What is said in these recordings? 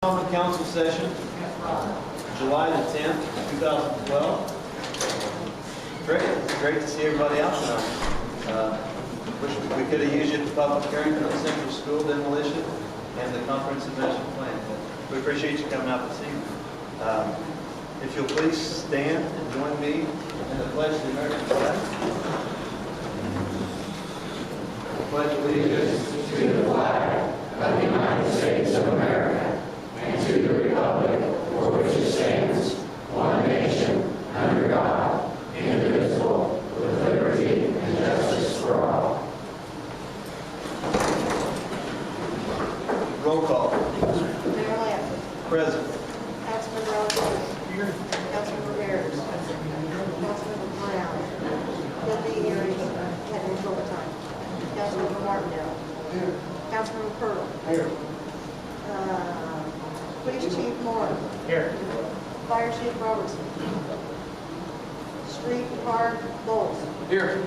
Common council session, July the 10th, 2012. Great to see everybody out tonight. Wish we could have used you at the public hearing for the Central School demolition and the comprehensive master plan. We appreciate you coming out this evening. If you'll please stand and join me in the pledge of the American flag. I pledge allegiance to the flag of the United States of America and to the republic for which it stands, one nation, under God, indivisible, with liberty and justice for all. Roll call. Mayor Lamb. Present. Councilman Rodriguez. Here. Councilman Rivera. Councilman Brown. Deputy Hearings having overtime. Councilman Martindale. Here. Councilman Pearl. Here. Police Chief Moore. Here. Fire Chief Robertson. Street Guard Bowles. Here.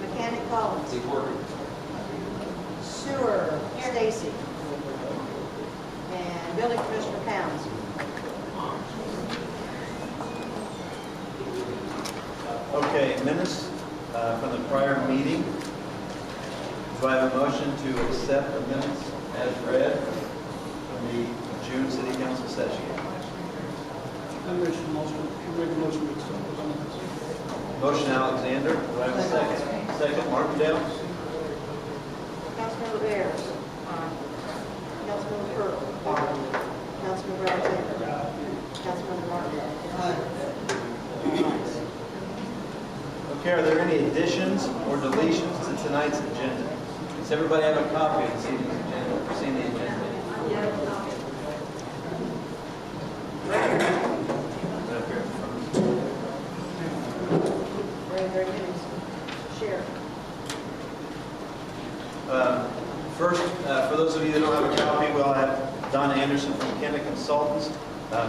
Mechanic Collins. Keep working. Sewer Stacy. And Building Commissioner Pounds. Okay, minutes from the prior meeting. Do I have a motion to accept the minutes as read from the June City Council session? I make the motion to accept the minutes. Motion Alexander. Do I have a second? Second, Martindale. Councilman Rivera. Councilman Pearl. Councilman Alexander. Councilman Martindale. Okay, are there any additions or deletions to tonight's agenda? Does everybody have a copy of this evening's agenda? Seen the agenda? Right up here. Very minutes. Sheriff. First, for those of you that don't have a copy, we'll have Don Anderson from McKenna Consultants.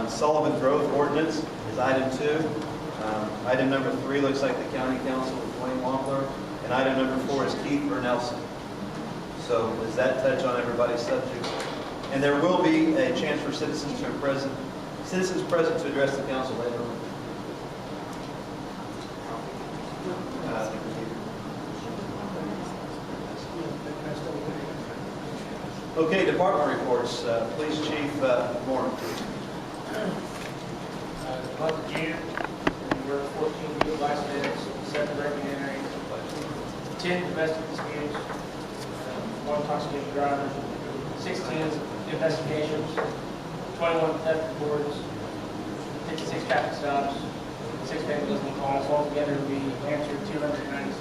Sullivan Growth Ordinance is item 2. Item number 3 looks like the County Council with Wayne Wampler. And item number 4 is Keith Bernelson. So does that touch on everybody's subjects? And there will be a chance for citizens present to address the council later on. Okay, department reports. Police Chief Moore. Month of June, we worked 14 field accidents, 7 breaking and entering, 10 domestic disputes, 1 intoxicated driver, 16 investigations, 21 theft reports, 56 traffic stops, 6 vandalism calls. Altogether, we answered 297.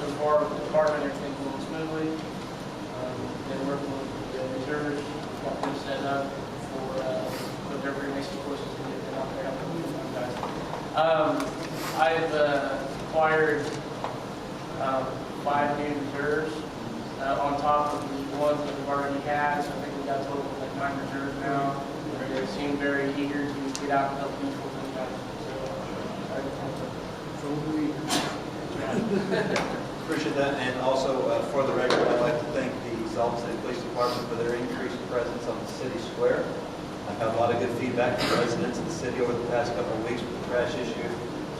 So far, with the department, everything's going smoothly. Been working with the reserves, got them set up for their racing courses to get them out there helping you guys. I've acquired 5 new reserves on top of the ones that we've already had. So I think we got a total of like 9 reserves now. They seem very eager to get out and help people with you guys. So Appreciate that, and also for the record, I'd like to thank the Salt City Police Department for their increased presence on the city square. I've had a lot of good feedback from residents of the city over the past couple of weeks with the trash issue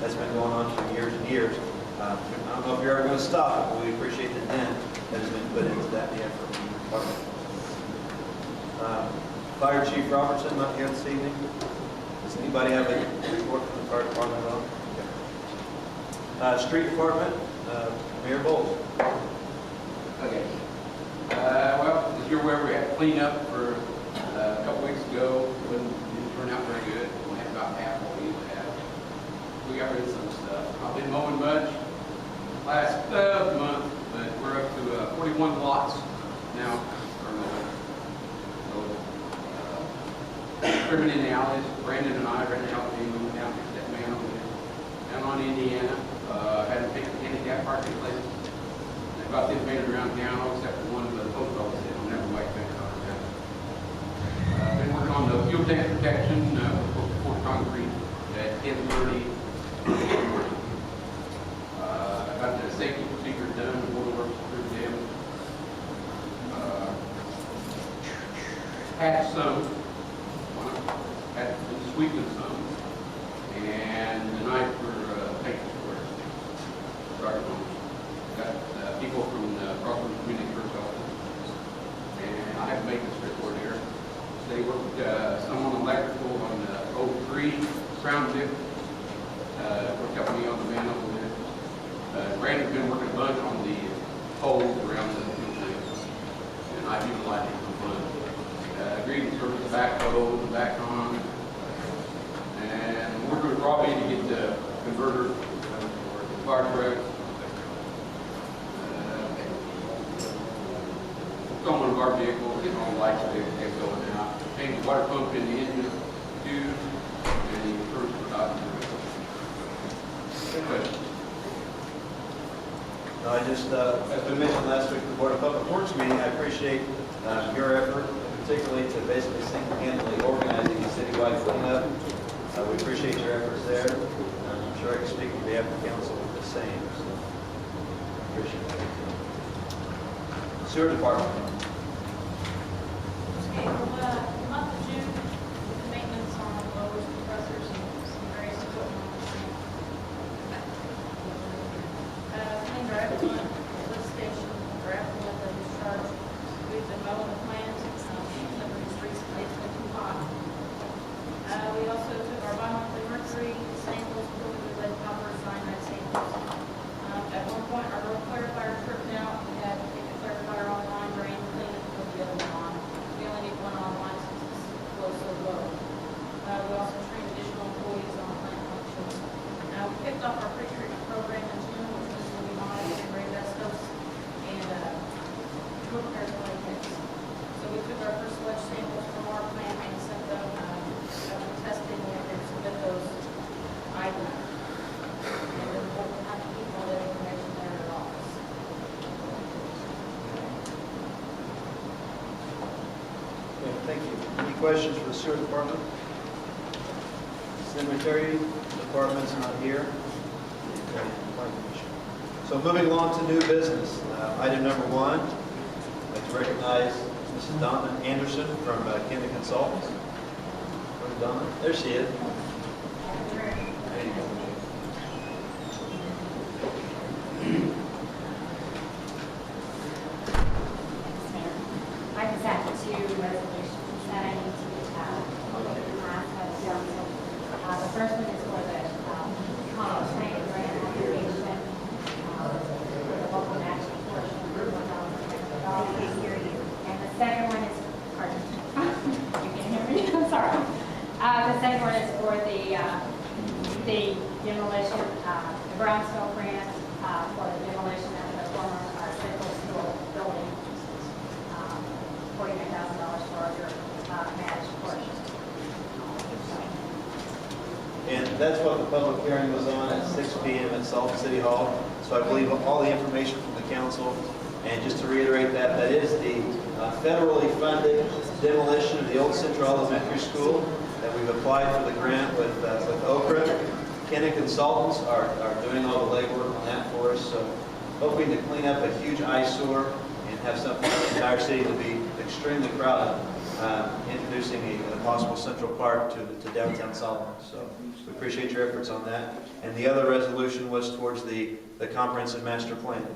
that's been going on for years and years. I don't know if you're ever going to stop it, but we appreciate the dent that has been put into that effort from the department. Fire Chief Robertson, not here this evening. Does anybody have a report from the fire department at all? Okay. Street Department, Mayor Bowles. Okay. Well, as you're aware, we had to clean up for a couple weeks ago. It didn't turn out very good. We had about half what we usually have. We got rid of some stuff. I've been mowing much last month, but we're up to 41 lots now. Trimming in the alleys. Brandon and I, Brandon helped me move down to that man over there. Down on Indiana. Had to pick a handicap parking place. They've got them painted around town, all except for one of the post office that don't have a white paint on it. Been working on the fuel tank protection, for concrete at 10:30. I got the safety procedure done, the water works through them. patched some, had sweetened some, and tonight we're taking for it. Started on. Got people from the Crossroads Community Church office, and I have a maintenance report here. They worked some on electrical on the 03 Crown Vic. Worked helping me on the man over there. Brandon's been working a bunch on the poles around the things, and I've utilized it for fun. Agreed to service the backhoe, the back on, and we're going to probably need to get the converter for the fire truck. On one of our vehicles, getting all the lights they going out. Change the water pump in the engine too, and the first without I just, as we mentioned last week, the Board of Public Works meeting, I appreciate your effort, particularly to basically single-handedly organizing a citywide cleanup. We appreciate your efforts there. I'm sure I can speak on behalf of the council with the same. So, appreciate it. Sewer Department. Okay, well, the month of June, with the maintenance on blowers, compressors, and some various equipment on the plant. Cleaned our effluent, lift station, our effluent that discharge. We've been mowing the plant, some of the streets, it's been too hot. We also took our bi-monthly mercury samples, put the lead, copper, cyanide samples. At one point, our road clarifier tripped out. We had to take the clarifier online, drain, clean it, put the other one on. We only need one online since the flow is so low. We also trained additional employees on plant functions. We kicked off our pre-treatment program in June, which was going to be monitoring grade asbestos and repair the latex. So we took our first sludge samples from our plant and sent them after testing and then submit those items. And then we'll have to keep all that information there at office. Okay, thank you. Any questions for the Sewer Department? Cemetery Department's not here. Okay, Planning Commission. So moving along to new business. Item number 1, I'd like to recognize Mrs. Donna Anderson from Kenda Consultants. Where's Donna? There she is. There you go. I just have 2 resolutions that I need to pass by the council. The first one is for the comp plan grant application for the local matching portion of $1,050. And the second one is, pardon, you can hear me? I'm sorry. The second one is for the demolition, the brownstone grant for the demolition of the former Central School building. $49,000 for your managed portion. And that's what the public hearing was on at 6 p.m. at Salt City Hall. So I believe all the information from the council. And just to reiterate that, that is the federally funded demolition of the old Central Elementary School that we've applied for the grant with Okra. Kenda Consultants are doing all the legwork on that for us. So hoping to clean up a huge eyesore and have something for the entire city to be extremely proud of, introducing a possible Central Park to downtown Solomon. So we appreciate your efforts on that. And the other resolution was towards the comprehensive master plan.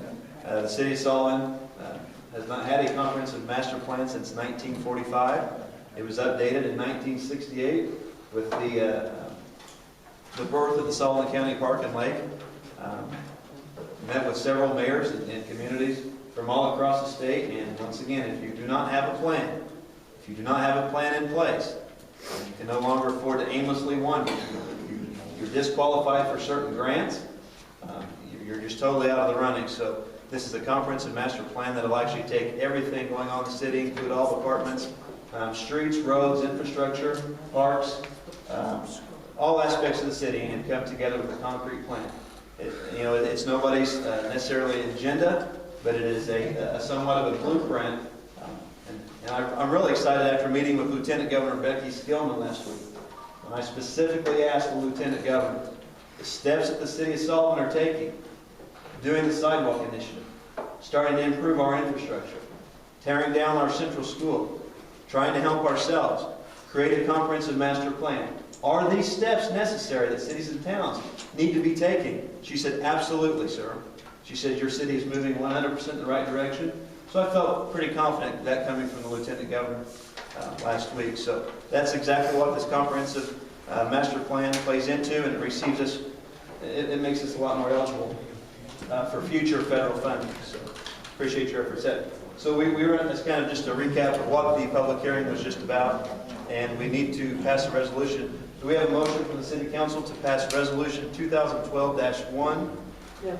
The city of Solomon has not had a comprehensive master plan since 1945. It was updated in 1968 with the birth of the Solomon County Park and Lake. Met with several mayors and communities from all across the state, and once again, if you do not have a plan, if you do not have a plan in place, you can no longer afford to aimlessly wander. You're disqualified for certain grants. You're just totally out of the running. So this is a comprehensive master plan that will actually take everything going on in the city, include all departments, streets, roads, infrastructure, parks, all aspects of the city, and come together with a concrete plan. It's nobody's necessarily agenda, but it is a somewhat of a blueprint. And I'm really excited after meeting with Lieutenant Governor Becky Skillman last week, when I specifically asked the Lieutenant Governor the steps that the city of Sullivan are taking, doing the sidewalk initiative, starting to improve our infrastructure, tearing down our central school, trying to help ourselves, create a comprehensive master plan. Are these steps necessary that cities and towns need to be taking? She said, absolutely, sir. She said, your city is moving 100% in the right direction. So I felt pretty confident that coming from the Lieutenant Governor last week. So that's exactly what this comprehensive master plan plays into, and it receives us, it makes us a lot more eligible for future federal funding. So appreciate your efforts. So we run this kind of just a recap of what the public hearing was just about, and we need to pass a resolution. Do we have a motion from the City Council to pass Resolution 2012-1? Yeah,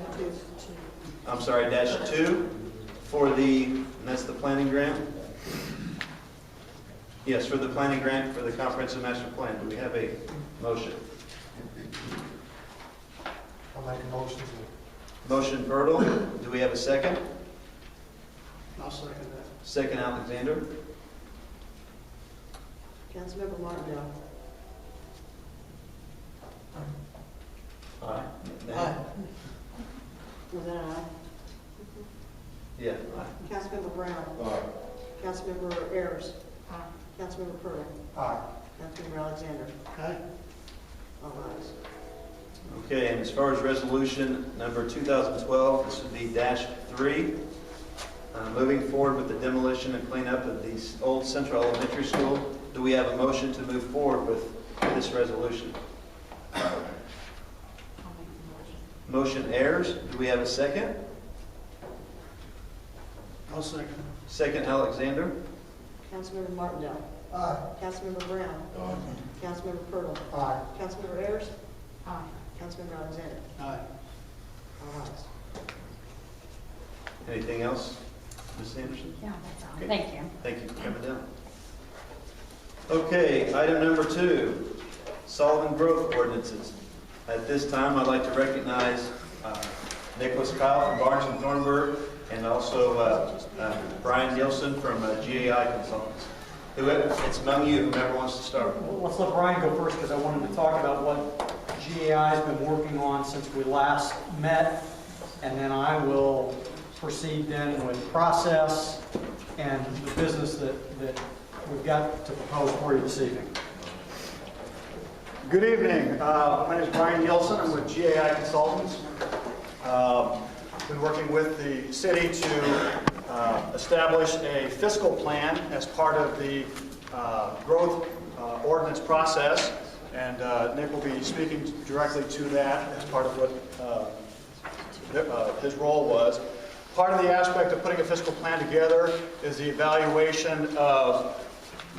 I'm sorry, -2 for and that's the planning grant? Yes, for the planning grant for the comprehensive master plan. Do we have a motion? I'll make a motion. Motion Bertle. Do we have a second? I'll second that. Second Alexander. Councilmember Martindale. Aye. Was that an aye? Yeah. Aye. Councilmember Brown. Aye. Councilmember Ayers. Councilmember Pearl. Aye. Councilmember Alexander. Aye. All ayes. Okay, and as far as resolution number 2012, this would be -3. Moving forward with the demolition and cleanup of the old Central Elementary School. Do we have a motion to move forward with this resolution? Motion Ayers. Do we have a second? I'll second. Second Alexander. Councilmember Martindale. Aye. Councilmember Brown. Councilmember Pearl. Aye. Councilmember Ayers. Councilmember Alexander. Aye. All ayes. Anything else, Ms. Anderson? No, that's all. Okay. Thank you. Thank you for coming down. Okay, item number 2, Sullivan Growth Ordinances. At this time, I'd like to recognize Nicholas Kyle from Barnes and Thornburg, and also Brian Nielsen from GAI Consultants. It's among you, whomever wants to start. Well, let's let Brian go first, because I wanted to talk about what GAI has been working on since we last met, and then I will proceed then with process and the business that we've got to propose for you this evening. Good evening. My name is Brian Nielsen. I'm with GAI Consultants. Been working with the city to establish a fiscal plan as part of the growth ordinance process, and Nick will be speaking directly to that as part of what his role was. Part of the aspect of putting a fiscal plan together is the evaluation of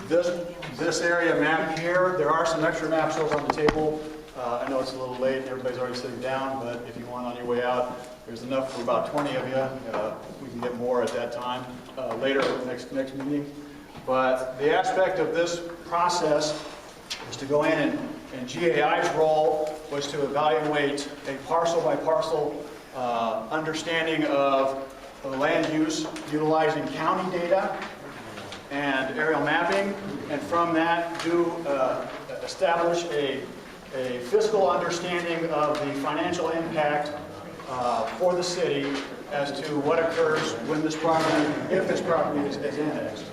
this area map here. There are some extra maps over on the table. I know it's a little late and everybody's already sitting down, but if you want on your way out, there's enough for about 20 of you. We can get more at that time, later next meeting. But the aspect of this process is to go in and GAI's role was to evaluate a parcel by parcel understanding of the land use utilizing county data and aerial mapping, and from that do establish a fiscal understanding of the financial impact for the city as to what occurs when this property, if this property is annexed.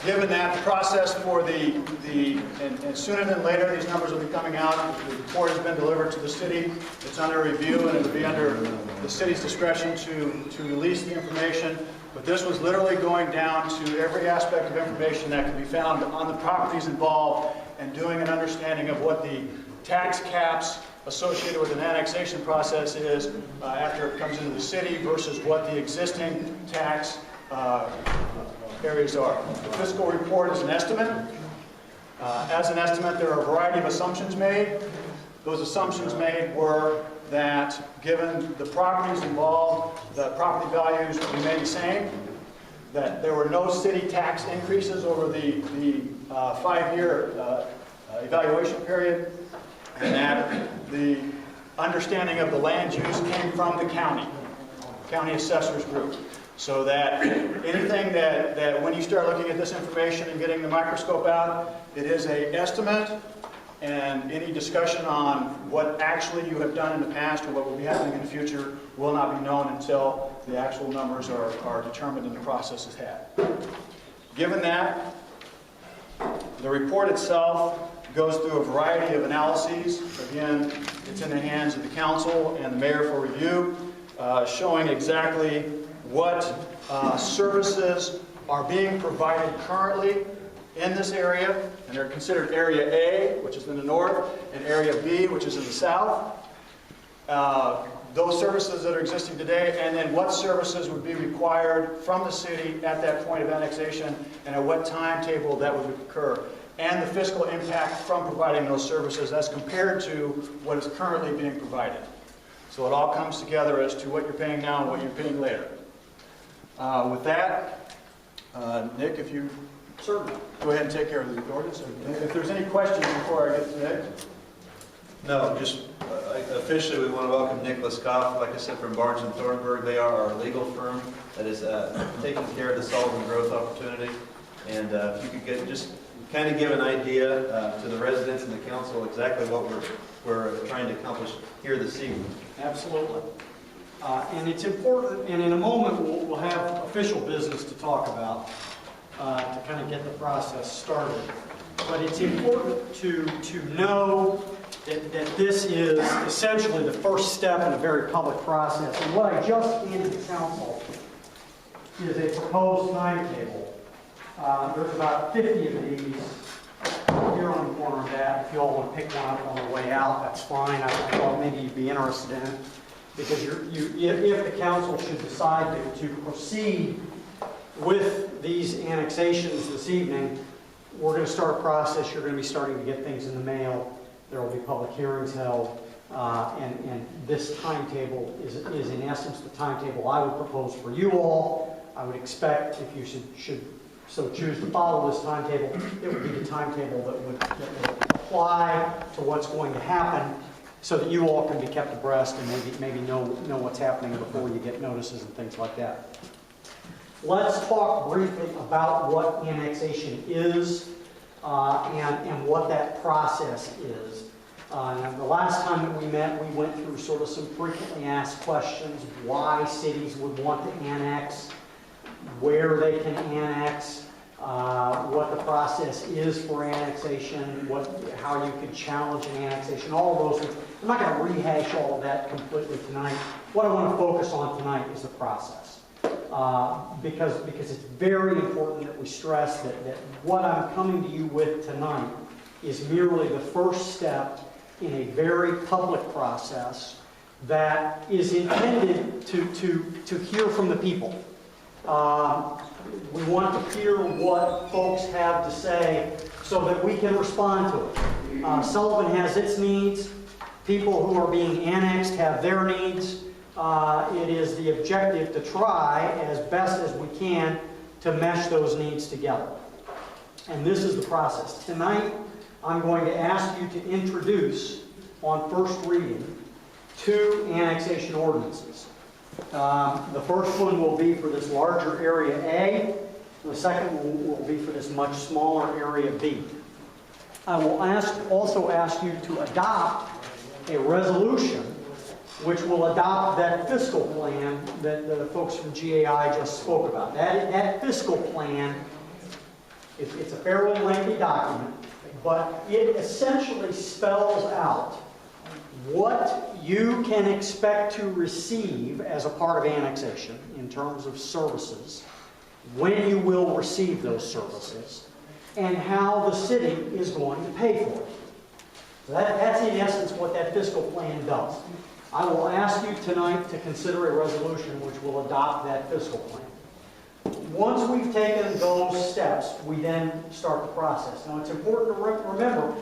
Given that the process for and sooner than later, these numbers will be coming out. The report has been delivered to the city. It's under review, and it'll be under the city's discretion to release the information. But this was literally going down to every aspect of information that can be found on the properties involved and doing an understanding of what the tax caps associated with an annexation process is after it comes into the city versus what the existing tax areas are. The fiscal report is an estimate. As an estimate, there are a variety of assumptions made. Those assumptions made were that given the properties involved, the property values remain the same, that there were no city tax increases over the 5-year evaluation period, and that the understanding of the land use came from the county assessors group. So that anything that when you start looking at this information and getting the microscope out, it is an estimate, and any discussion on what actually you have done in the past or what will be happening in the future will not be known until the actual numbers are determined and the process is had. Given that, the report itself goes through a variety of analyses. Again, it's in the hands of the council and the mayor for review, showing exactly what services are being provided currently in this area, and they're considered Area A, which is in the north, and Area B, which is in the south. Those services that are existing today, and then what services would be required from the city at that point of annexation, and at what timetable that would occur, and the fiscal impact from providing those services as compared to what is currently being provided. So it all comes together as to what you're paying now and what you're paying later. With that, Nick, if you certainly go ahead and take care of the ordinance. If there's any questions before I get to Nick. No, just officially we want to welcome Nick Leskoff, like I said, from Barnes & Thornburg. They are our legal firm that is taking care of the Sullivan growth opportunity. And if you could just kind of give an idea to the residents and the council exactly what we're trying to accomplish here this evening. Absolutely. And it's important, and in a moment we'll have official business to talk about to kind of get the process started. But it's important to know that this is essentially the first step in a very public process. And what I just handed the council is a proposed timetable. There's about 50 of these here on the corner of that. If you all want to pick one up on the way out, that's fine. I thought maybe you'd be interested in it. Because if the council should decide to proceed with these annexations this evening, we're going to start a process. You're going to be starting to get things in the mail. There will be public hearings held. And this timetable is in essence the timetable I would propose for you all. I would expect if you should so choose to follow this timetable, it would be the timetable that would apply to what's going to happen, so that you all can be kept abreast and maybe know what's happening before you get notices and things like that. Let's talk briefly about what annexation is and what that process is. The last time that we met, we went through sort of some frequently asked questions: why cities would want to annex, where they can annex, what the process is for annexation, how you could challenge an annexation, all of those things. I'm not going to rehash all of that completely tonight. What I want to focus on tonight is the process. Because it's very important that we stress that what I'm coming to you with tonight is merely the first step in a very public process that is intended to hear from the people. We want to hear what folks have to say so that we can respond to it. Sullivan has its needs. People who are being annexed have their needs. It is the objective to try as best as we can to mesh those needs together. And this is the process. Tonight, I'm going to ask you to introduce on first reading 2 annexation ordinances. The first one will be for this larger area A. The second one will be for this much smaller area B. I will also ask you to adopt a resolution which will adopt that fiscal plan that the folks from GAI just spoke about. That fiscal plan, it's a fairly lengthy document, but it essentially spells out what you can expect to receive as a part of annexation in terms of services, when you will receive those services, and how the city is going to pay for it. So that's in essence what that fiscal plan does. I will ask you tonight to consider a resolution which will adopt that fiscal plan. Once we've taken those steps, we then start the process. Now, it's important to remember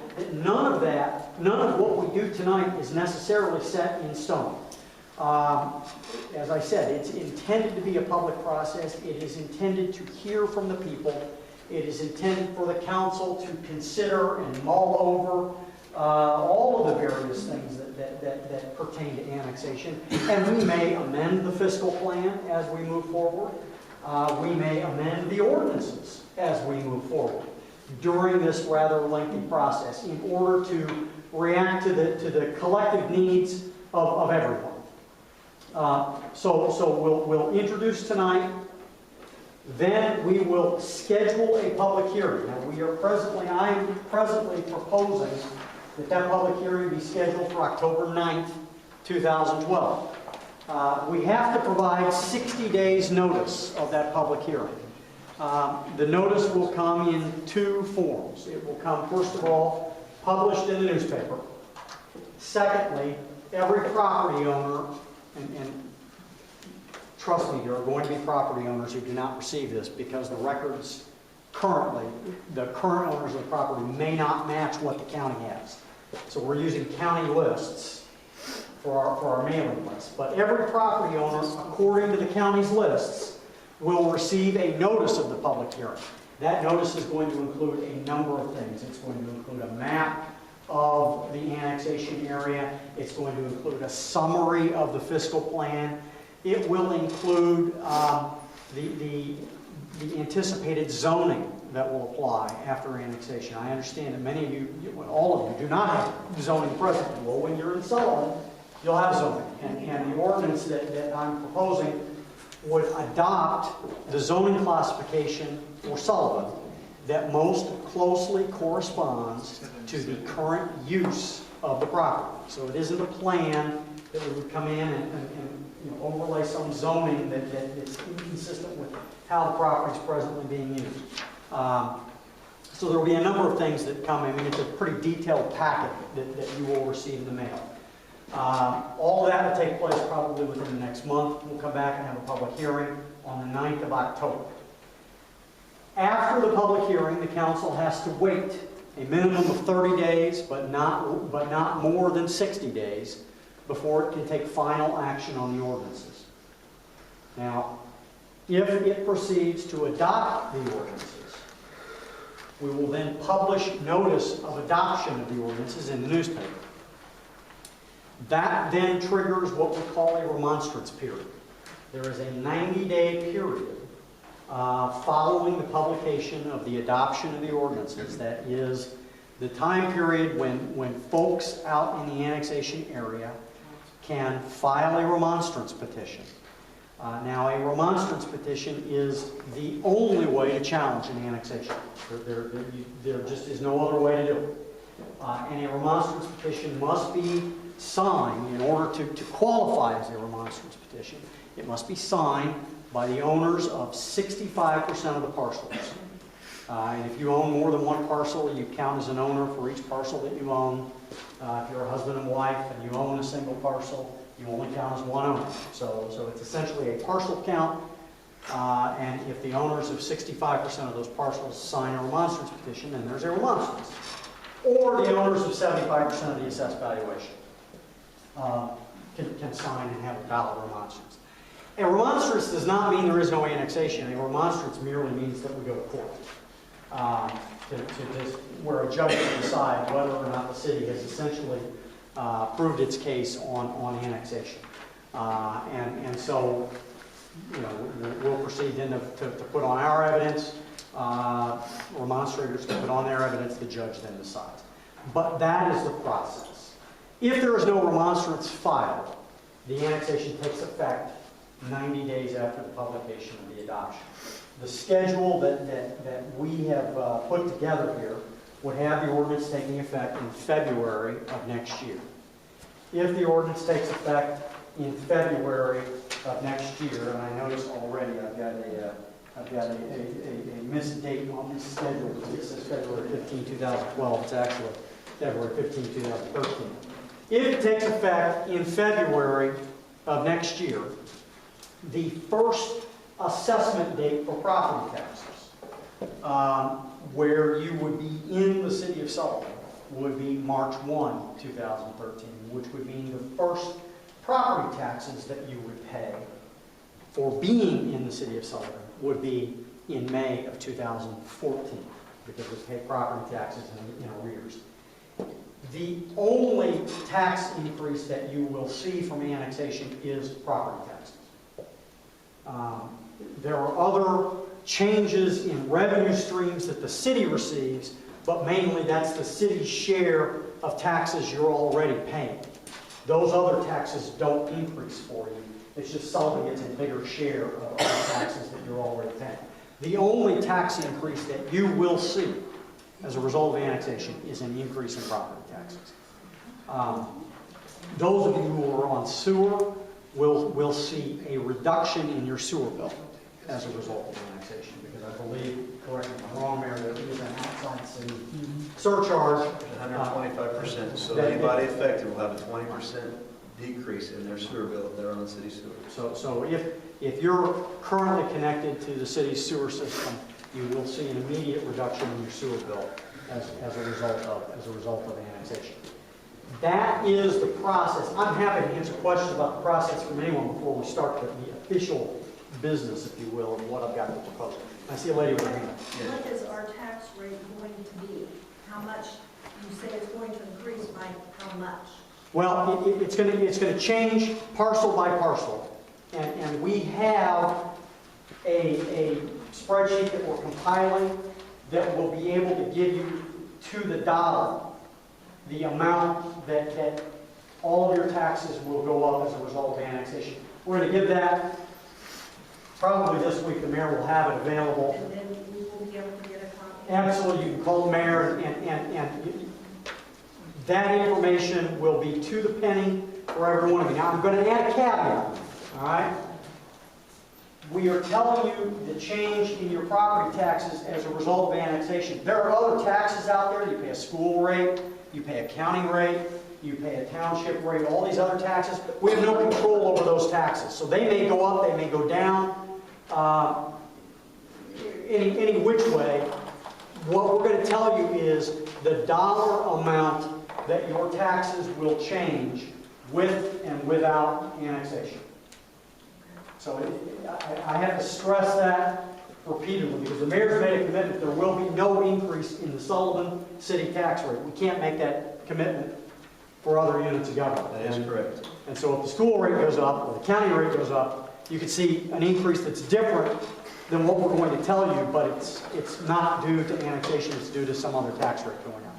that none of what we do tonight is necessarily set in stone. As I said, it's intended to be a public process. It is intended to hear from the people. It is intended for the council to consider and mull over all of the various things that pertain to annexation. And we may amend the fiscal plan as we move forward. We may amend the ordinances as we move forward during this rather lengthy process in order to react to the collective needs of everyone. So we'll introduce tonight Then we will schedule a public hearing. Now, I am presently proposing that that public hearing be scheduled for October 9th, 2012. We have to provide 60 days notice of that public hearing. The notice will come in two forms. It will come, first of all, published in the newspaper. Secondly, every property owner, and trust me, there are going to be property owners who do not receive this because the records currently, the current owners of the property may not match what the county has. So we're using county lists for our mailing list. But every property owner, according to the county's lists, will receive a notice of the public hearing. That notice is going to include a number of things. It's going to include a map of the annexation area. It's going to include a summary of the fiscal plan. It will include the anticipated zoning that will apply after annexation. I understand that many of you, all of you, do not have zoning presently. Well, when you're in Sullivan, you'll have zoning. And the ordinance that I'm proposing would adopt the zoning classification for Sullivan that most closely corresponds to the current use of the property. So it isn't a plan that we would come in and overlay some zoning that is inconsistent with how the property is presently being used. So there will be a number of things that come. I mean, it's a pretty detailed packet that you will receive in the mail. All of that will take place probably within the next month. We'll come back and have a public hearing on the 9th of October. After the public hearing, the council has to wait a minimum of 30 days, but not more than 60 days, before it can take final action on the ordinances. Now, if it proceeds to adopt the ordinances, we will then publish notice of adoption of the ordinances in the newspaper. That then triggers what we call a remonstrance period. There is a 90-day period following the publication of the adoption of the ordinances. That is the time period when folks out in the annexation area can file a remonstrance petition. Now, a remonstrance petition is the only way to challenge an annexation. There just is no other way to do it. And a remonstrance petition must be signed in order to qualify as a remonstrance petition. It must be signed by the owners of 65% of the parcels. And if you own more than one parcel, you count as an owner for each parcel that you own. If you're a husband and wife and you own a single parcel, you only count as one owner. So it's essentially a parcel count. And if the owners of 65% of those parcels sign a remonstrance petition, then there's a remonstrance. Or the owners of 75% of the assessed valuation can sign and have a valid remonstrance. A remonstrance does not mean there is no annexation. A remonstrance merely means that we go to court. Where a judge can decide whether or not the city has essentially proved its case on annexation. And so, we'll proceed then to put on our evidence, remonstrators to put on their evidence, the judge then decides. But that is the process. If there is no remonstrance filed, the annexation takes effect 90 days after the publication of the adoption. The schedule that we have put together here would have the ordinance taking effect in February of next year. If the ordinance takes effect in February of next year, and I notice already I've got a missed date on this schedule. It says February 15, 2012. It's actually February 15, 2013. If it takes effect in February of next year, the first assessment date for property taxes, where you would be in the city of Sullivan, would be March 1, 2013, which would mean the first property taxes that you would pay for being in the city of Sullivan would be in May of 2014, because we pay property taxes in arrears. The only tax increase that you will see from annexation is property taxes. There are other changes in revenue streams that the city receives, but mainly that's the city's share of taxes you're already paying. Those other taxes don't increase for you. It's just Sullivan gets a bigger share of the taxes that you're already paying. The only tax increase that you will see as a result of annexation is an increase in property taxes. Those of you who are on sewer will see a reduction in your sewer bill as a result of annexation, because I believe, correct me if I'm wrong, Mayor, there is an outside city surcharge. 125%, so anybody affected will have a 20% decrease in their sewer bill if they're on the city sewer. So if you're currently connected to the city's sewer system, you will see an immediate reduction in your sewer bill as a result of annexation. That is the process. I'm happy to answer questions about the process from anyone before we start the official business, if you will, of what I've got to propose. I see a lady with her hand. What is our tax rate going to be? How much, you say it's going to increase by how much? Well, it's going to change parcel by parcel, and we have a spreadsheet that we're compiling that will be able to give you to the dollar the amount that all of your taxes will go up as a result of annexation. We're going to give that probably this week. The mayor will have it available. And then we will be able to get a copy? Absolutely. You can call the mayor, and that information will be to the penny for every one of you. Now, I'm going to add a caveat, all right? We are telling you the change in your property taxes as a result of annexation. There are other taxes out there. You pay a school rate, you pay a county rate, you pay a township rate, all these other taxes. We have no control over those taxes. So they may go up, they may go down, any which way. What we're going to tell you is the dollar amount that your taxes will change with and without annexation. So I have to stress that repeatedly, because the mayor's made a commitment there will be no increase in the Sullivan city tax rate. We can't make that commitment for other units of government. That is correct. And so if the school rate goes up or the county rate goes up, you could see an increase that's different than what we're going to tell you, but it's not due to annexation, it's due to some other tax rate going up.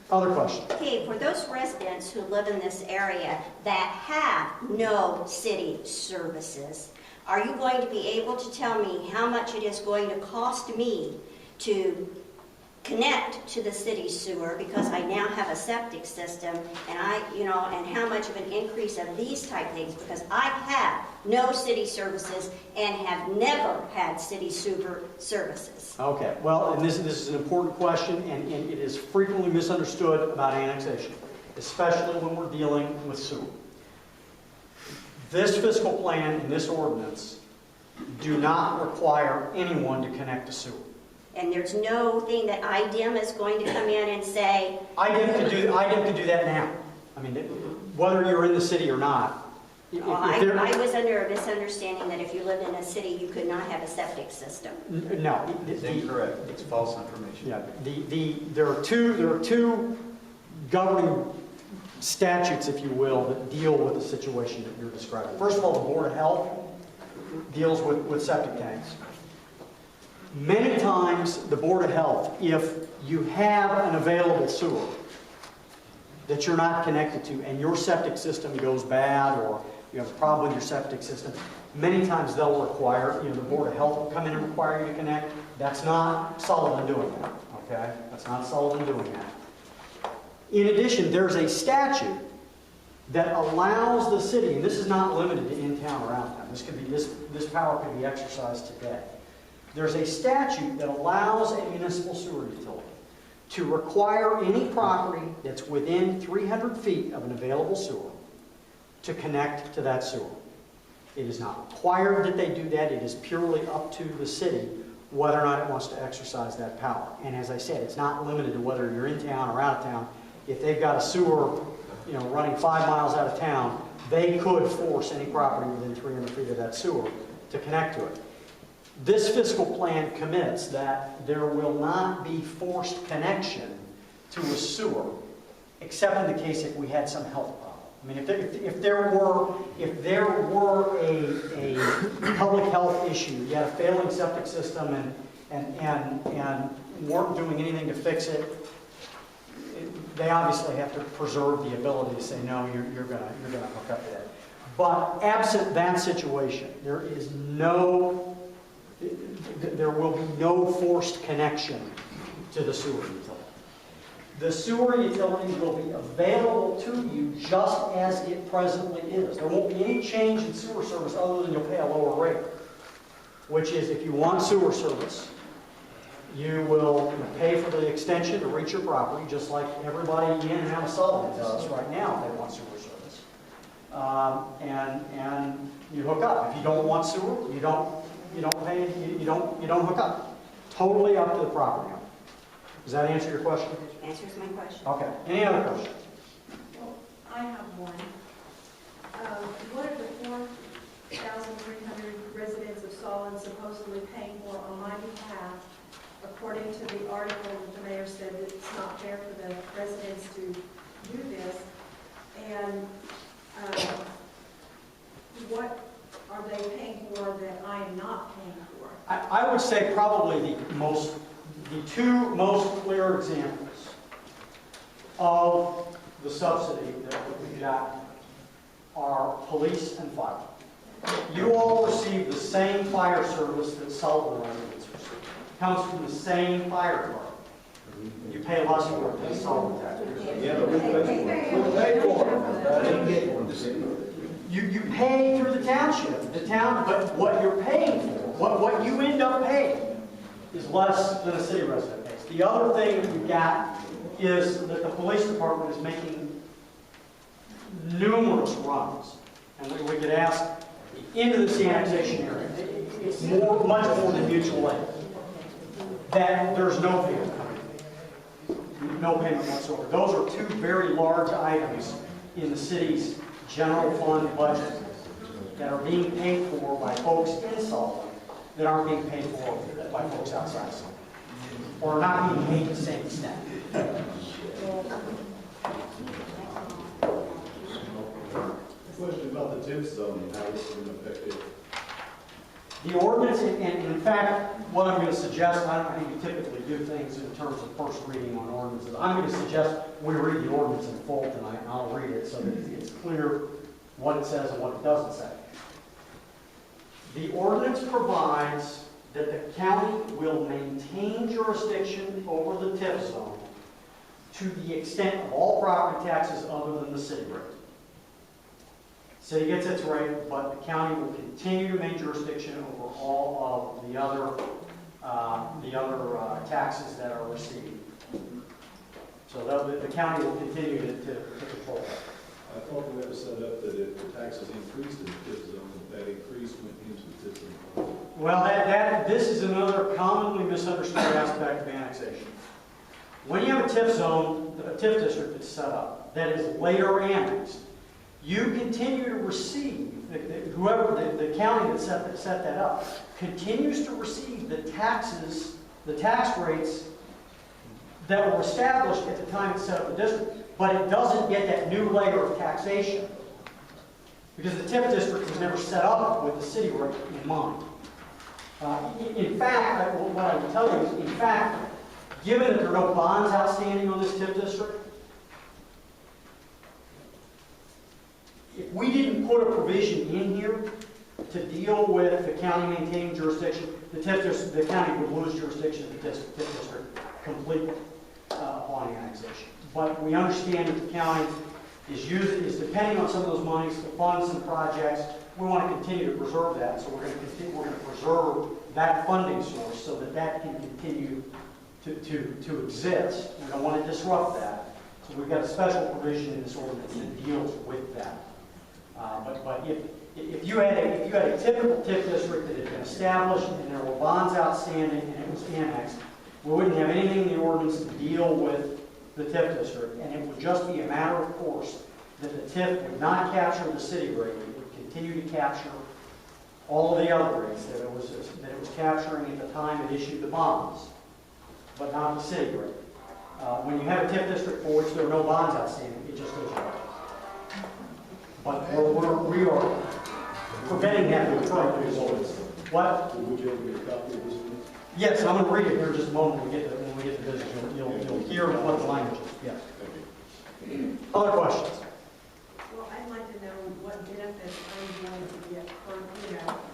Other questions? Okay, for those residents who live in this area that have no city services, are you going to be able to tell me how much it is going to cost me to connect to the city sewer, because I now have a septic system, and and how much of an increase of these type things, because I have no city services and have never had city sewer services? Okay, well, and this is an important question, and it is frequently misunderstood about annexation, especially when we're dealing with sewer. This fiscal plan and this ordinance do not require anyone to connect to sewer. And there's no thing that IDEM is going to come in and say... IDEM could do that now. I mean, whether you're in the city or not. I was under a misunderstanding that if you lived in a city, you could not have a septic system. No. It's incorrect. It's false information. Yeah. There are two governing statutes, if you will, that deal with the situation that you're describing. First of all, the Board of Health deals with septic tanks. Many times, the Board of Health, if you have an available sewer that you're not connected to and your septic system goes bad, or you have a problem with your septic system, many times they'll require, the Board of Health will come in and require you to connect. That's not Sullivan doing that, okay? That's not Sullivan doing that. In addition, there's a statute that allows the city, and this is not limited to in town or out of town. This power could be exercised today. There's a statute that allows a municipal sewer utility to require any property that's within 300 feet of an available sewer to connect to that sewer. It is not required that they do that. It is purely up to the city whether or not it wants to exercise that power. And as I said, it's not limited to whether you're in town or out of town. If they've got a sewer, running 5 miles out of town, they could force any property within 300 feet of that sewer to connect to it. This fiscal plan commits that there will not be forced connection to a sewer, except in the case if we had some health problem. I mean, if there were a public health issue, you had a failing septic system and weren't doing anything to fix it, they obviously have to preserve the ability to say, no, you're gonna hook up to that. But absent that situation, there is no there will be no forced connection to the sewer utility. The sewer utility will be available to you just as it presently is. There won't be any change in sewer service other than you'll pay a lower rate, which is if you want sewer service, you will pay for the extension to reach your property, just like everybody in and out of Sullivan does right now if they want sewer service. And you hook up. If you don't want sewer, you don't pay. You don't hook up. Totally up to the property owner. Does that answer your question? Answers my question. Okay. Any other questions? Well, I have one. What are the 4,300 residents of Solon supposedly paying for on my behalf? According to the article that the mayor said that it's not fair for the residents to do this. And what are they paying for that I am not paying for? I would say probably the two most clear examples of the subsidy that we got are police and fire. You all receive the same fire service that Sullivan residents receive. It comes from the same fire department. You pay less for it than Sullivan taxpayers. Yeah, but we pay for it. You pay through the township, but what you're paying for, what you end up paying, is less than a city resident pays. The other thing that we've got is that the police department is making numerous runs, and we get asked into this annexation area. It's much more than mutual aid. That there's no payment coming. No payment whatsoever. Those are two very large items in the city's general fund budget that are being paid for by folks in Sullivan that aren't being paid for by folks outside Sullivan, or not being paid to the same extent. Question about the tip zone and how this is going to affect it. The ordinance, and in fact, what I'm going to suggest, I don't know how you typically do things in terms of first reading on ordinances. I'm going to suggest we read the ordinance in full tonight, and I'll read it so that it's clear what it says and what it doesn't say. The ordinance provides that the county will maintain jurisdiction over the TIF zone to the extent of all property taxes other than the city rate. City gets its rate, but the county will continue to maintain jurisdiction over all of the other taxes that are received. So the county will continue to control that. I thought we had set up that if the taxes increased in the tip zone, that increase went into the tip zone. Well, this is another commonly misunderstood aspect of annexation. When you have a TIF zone, a TIF district that's set up, that is later annexed, you continue to receive, the county that set that up, continues to receive the taxes, the tax rates that were established at the time it set up the district, but it doesn't get that new layer of taxation because the TIF district was never set up with the city rate in mind. In fact, what I would tell you is, in fact, given that there are no bonds outstanding on this TIF district, if we didn't put a provision in here to deal with the county maintaining jurisdiction, the county would lose jurisdiction of the TIF district completely upon annexation. But we understand that the county is depending on some of those monies to fund some projects. We want to continue to preserve that, so we're going to preserve that funding source so that can continue to exist. We don't want to disrupt that. So we've got a special provision in this ordinance that deals with that. But if you had a typical TIF district that had been established and there were bonds outstanding and it was annexed, we wouldn't have anything in the ordinance to deal with the TIF district, and it would just be a matter of course that the TIF would not capture the city rate. It would continue to capture all of the other rates that it was capturing at the time it issued the bonds, but not the city rate. When you have a TIF district for which there are no bonds outstanding, it just goes away. But we are preventing that from occurring. What? Would you ever get a copy of this one? Yes, I'm going to read it here in just a moment when we get to business. You'll hear what the language is. Yes. Other questions? Well, I'd like to know what benefits I'm going to get per,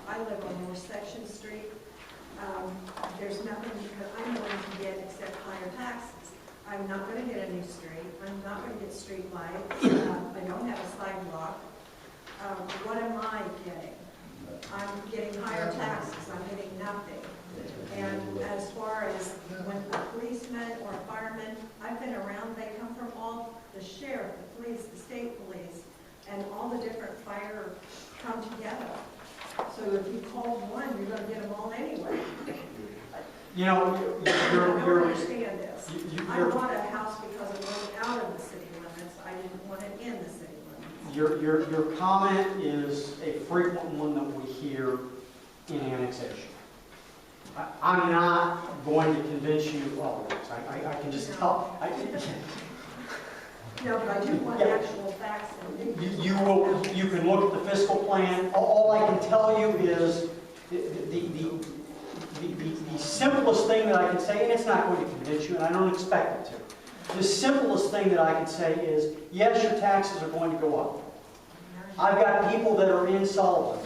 I live on North Section Street, there's nothing that I'm going to get except higher taxes. I'm not going to get a new street. I'm not going to get street lights. I don't have a sidewalk. What am I getting? I'm getting higher taxes. I'm getting nothing. And as far as when a policeman or a fireman, I've been around, they come from all, the sheriff, the police, the state police, and all the different fire come together. So if you call one, you're going to get them all anyway. You know, I don't understand this. I you're, want a house because it was out of the city limits. I didn't want it in the city limits. your comment is a frequent one that we hear in annexation. I'm not going to convince you otherwise. I can just tell. No, but I do want actual facts and figures. You can look at the fiscal plan. All I can tell you is the simplest thing that I can say, and it's not going to convince you, and I don't expect it to. The simplest thing that I can say is, yes, your taxes are going to go up. I've got people that are in Sullivan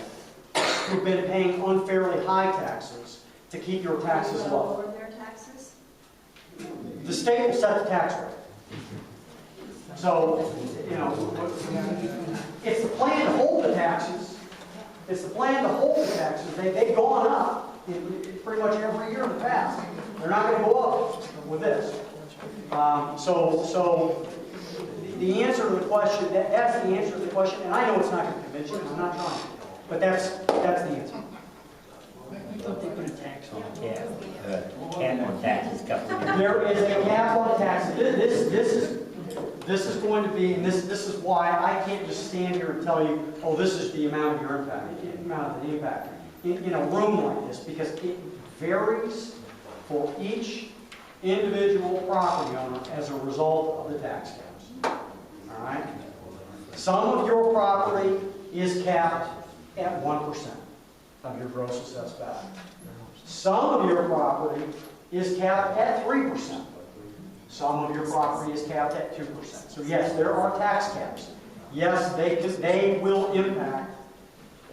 who've been paying unfairly high taxes to keep your taxes low. Lower their taxes? The state will set the tax rate. So, you know, it's the plan to hold the taxes. It's the plan to hold the taxes. They've gone up in pretty much every year in the past. They're not going to go up with this. So the answer to the question, that's the answer to the question, and I know it's not going to convince you, I'm not trying to, but that's the answer. They put a tax on cap on taxes a couple of years. There is a cap on taxes. This is going to be, and this is why I can't just stand here and tell you, oh, this is the amount of your impact, the amount of the impact in a room like this, because it varies for each individual property owner as a result of the tax caps. All right? Some of your property is capped at 1% of your gross assessed value. Some of your property is capped at 3%. Some of your property is capped at 2%. So yes, there are tax caps. Yes, they will impact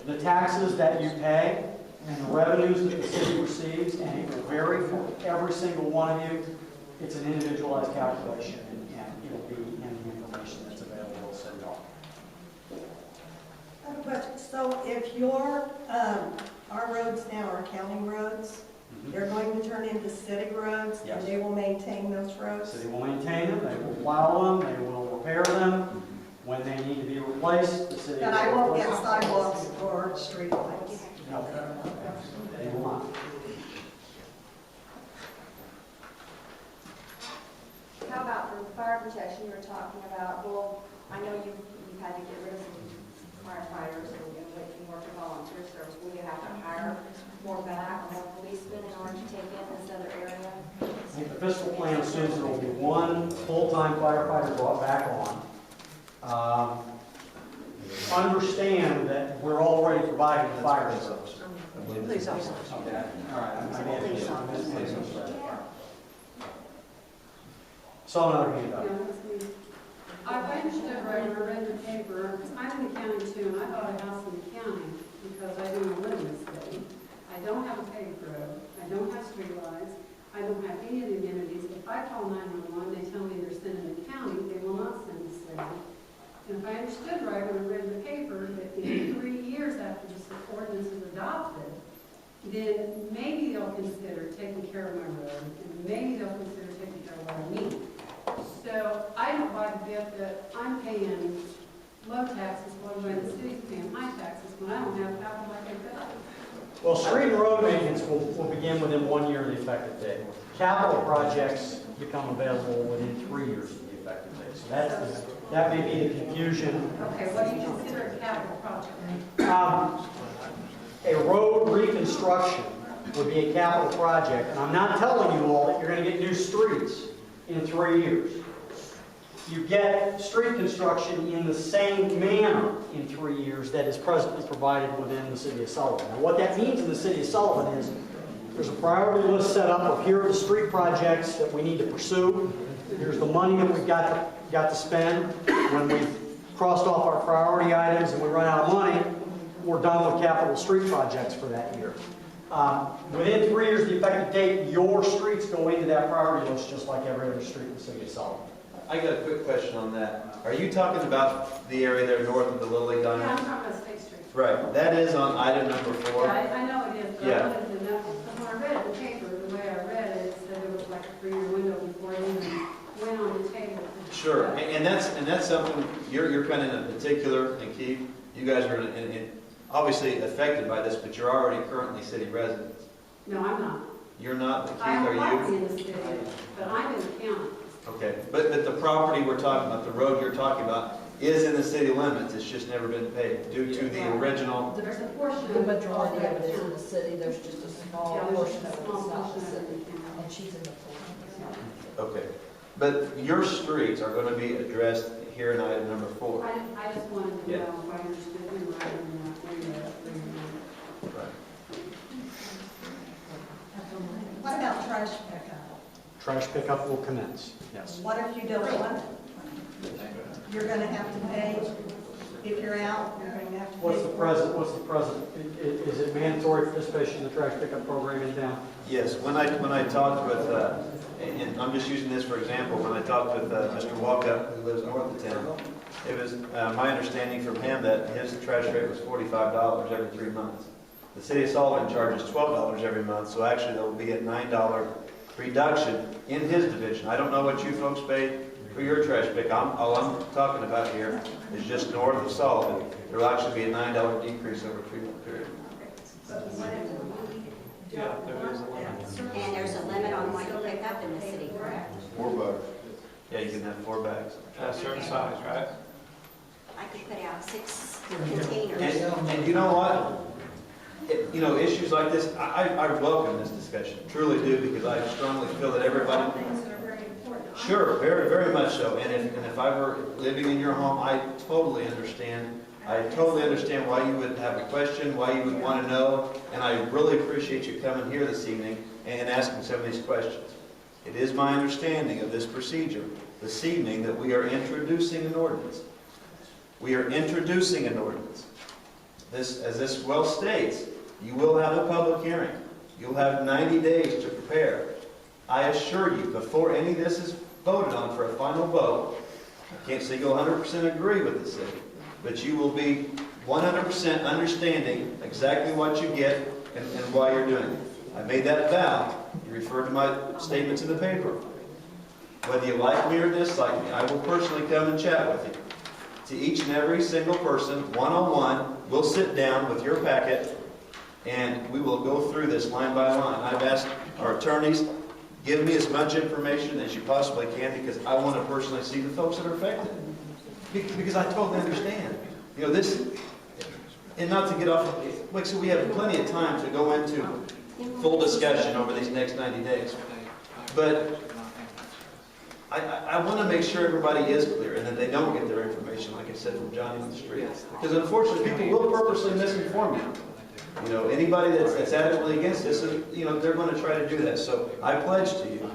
the taxes that you pay and the revenues that the city receives, and it will vary for every single one of you. It's an individualized calculation, and it will be in the information that's available at City Hall. But, so if your, our roads now are county roads, they're going to turn into city roads, Yes. and they will maintain those The roads? city will maintain them, they will plow them, they will repair them. When they need to be replaced, the city will. And I won't get sidewalks or streetlights? No, they will not. How about for fire protection, you were talking about, well, I know you've had to get rid of some firefighters and you work in volunteer service. Will you have to hire more back, more policemen in order to take in this other area? I think the fiscal plan assumes there will be one full-time firefighter brought back on. Understand that we're already providing the fire service. Police officers. Okay, all right. Police officers. Saw another hand up. I understood right when I read the paper, because I'm in the county too, and I bought a house in the county because I do live in the city. I don't have a paved road, I don't have streetlights, I don't have any of the amenities. If I call 911, they tell me they're sending the county, they will not send the city. And if I understood right when I read the paper, that in 3 years after this ordinance is adopted, then maybe they'll consider taking care of my road, and maybe they'll consider taking care of what I need. So I don't buy the bit that I'm paying low taxes while the city's paying high taxes when I don't have half of my pay bill. Well, street and road maintenance will begin within 1 year of the effective date. Capital projects become available within 3 years of the effective date. So that may be the confusion. Okay, what do you consider a capital project? A road reconstruction would be a capital project, and I'm not telling you all that you're going to get new streets in 3 years. You get street construction in the same manner in 3 years that is presently provided within the city of Sullivan. Now, what that means in the city of Sullivan is there's a priority list set up of here are the street projects that we need to pursue. Here's the money that we've got to spend. When we've crossed off our priority items and we run out of money, we're done with capital street projects for that year. Within 3 years of the effective date, your streets go into that priority list just like every other street in the city of Sullivan. I got a quick question on that. Are you talking about the area there north of the Little League Yeah, I'm Diamond? talking about State Street. Right, that is on item number 4. Yeah, I know it is, but Yeah. I wanted to know, because when I read the paper, the way I read it, it said it was like a 3-year window before it even went on the table. Sure, and that's something, you're kind of in particular, and Keith, you guys are obviously affected by this, but you're already currently city residents. No, I'm not. You're not, but Keith, I are have property you? in the city, but I'm in the county. Okay, but the property we're talking about, the road you're talking about, is in the city limits, it's just never been paid due to the original. There's a portion The of majority of that it is in county. the city, there's just a small Yeah, there's portion just of a it small that's not the portion of city, it, yeah. and she's in the full. Okay, but your streets are going to be addressed here in item number 4. I just wanted to Yeah. know if I understood him right in that window. Right. What about trash pickup? Trash pickup will commence, yes. What if you don't want it? You're gonna have to pay, if you're out, you're gonna have to pay. What's the present? Is it mandatory participation in the trash pickup program in town? Yes, when I talked with, and I'm just using this for example, when I talked with Mr. Walkup, who lives north of town, it was my understanding from him that his trash rate was $45 every 3 months. The city of Sullivan charges $12 every month, so actually there will be a $9 reduction in his division. I don't know what you folks pay for your trash pick. All I'm talking about here is just north of Sullivan. There will actually be a $9 decrease over a 3-month period. Yeah, there is a limit. And there's a limit on what you pick up in the city, correct? $4. Yeah, you can have 4 bags. A certain size, right? I could put out 6 containers. And you know what? Issues like this, I welcome this discussion, truly do, because I strongly feel that everybody. Things that are very important. Sure, very, very much so. And if I were living in your home, I totally understand. I totally understand why you would have a question, why you would want to know, and I really appreciate you coming here this evening and asking some of these questions. It is my understanding of this procedure this evening that we are introducing an ordinance. We are introducing an ordinance. As this well states, you will have a public hearing. You'll have 90 days to prepare. I assure you, before any of this is voted on for a final vote, I can't say you'll 100% agree with the city, but you will be 100% understanding exactly what you get and why you're doing it. I made that vow. You referred to my statements in the paper. Whether you like me or dislike me, I will personally come and chat with you. To each and every single person, one-on-one, we'll sit down with your packet and we will go through this line by line. I've asked our attorneys, give me as much information as you possibly can because I want to personally see the folks that are affected. Because I totally understand. This, and not to get off, like I said, we have plenty of time to go into full discussion over these next 90 days. But I want to make sure everybody is clear and that they don't get their information, like I said, from Johnny on the street. Because unfortunately, people will purposely misinform you. Anybody that's adamantly against this, they're going to try to do that. So I pledge to you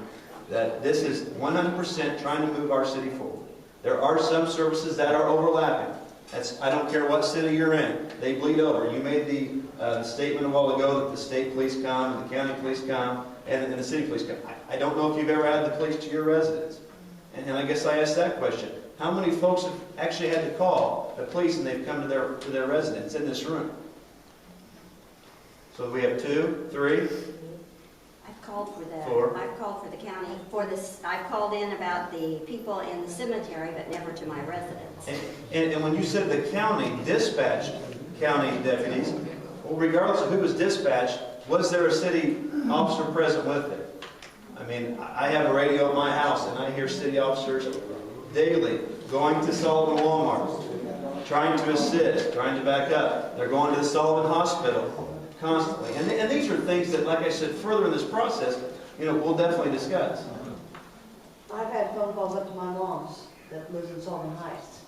that this is 100% trying to move our city forward. There are some services that are overlapping. I don't care what city you're in. They bleed over. You made the statement a while ago that the state police come, and the county police come, and the city police come. I don't know if you've ever had the police to your residence. And I guess I asked that question. How many folks have actually had to call the police and they've come to their residence in this room? So we have 2, 3. I've called for that. 4. I've called for the county, for this, I've called in about the people in the cemetery, but never to my residence. And when you said the county dispatched county deputies, well, regardless of who was dispatched, was there a city officer present with it? I mean, I have a radio at my house and I hear city officers daily going to Sullivan Walmart, trying to assist, trying to back up. They're going to the Sullivan Hospital constantly. And these are things that, like I said, further in this process, we'll definitely discuss. I've had phone calls up to my mom's that lives in Sullivan Heights.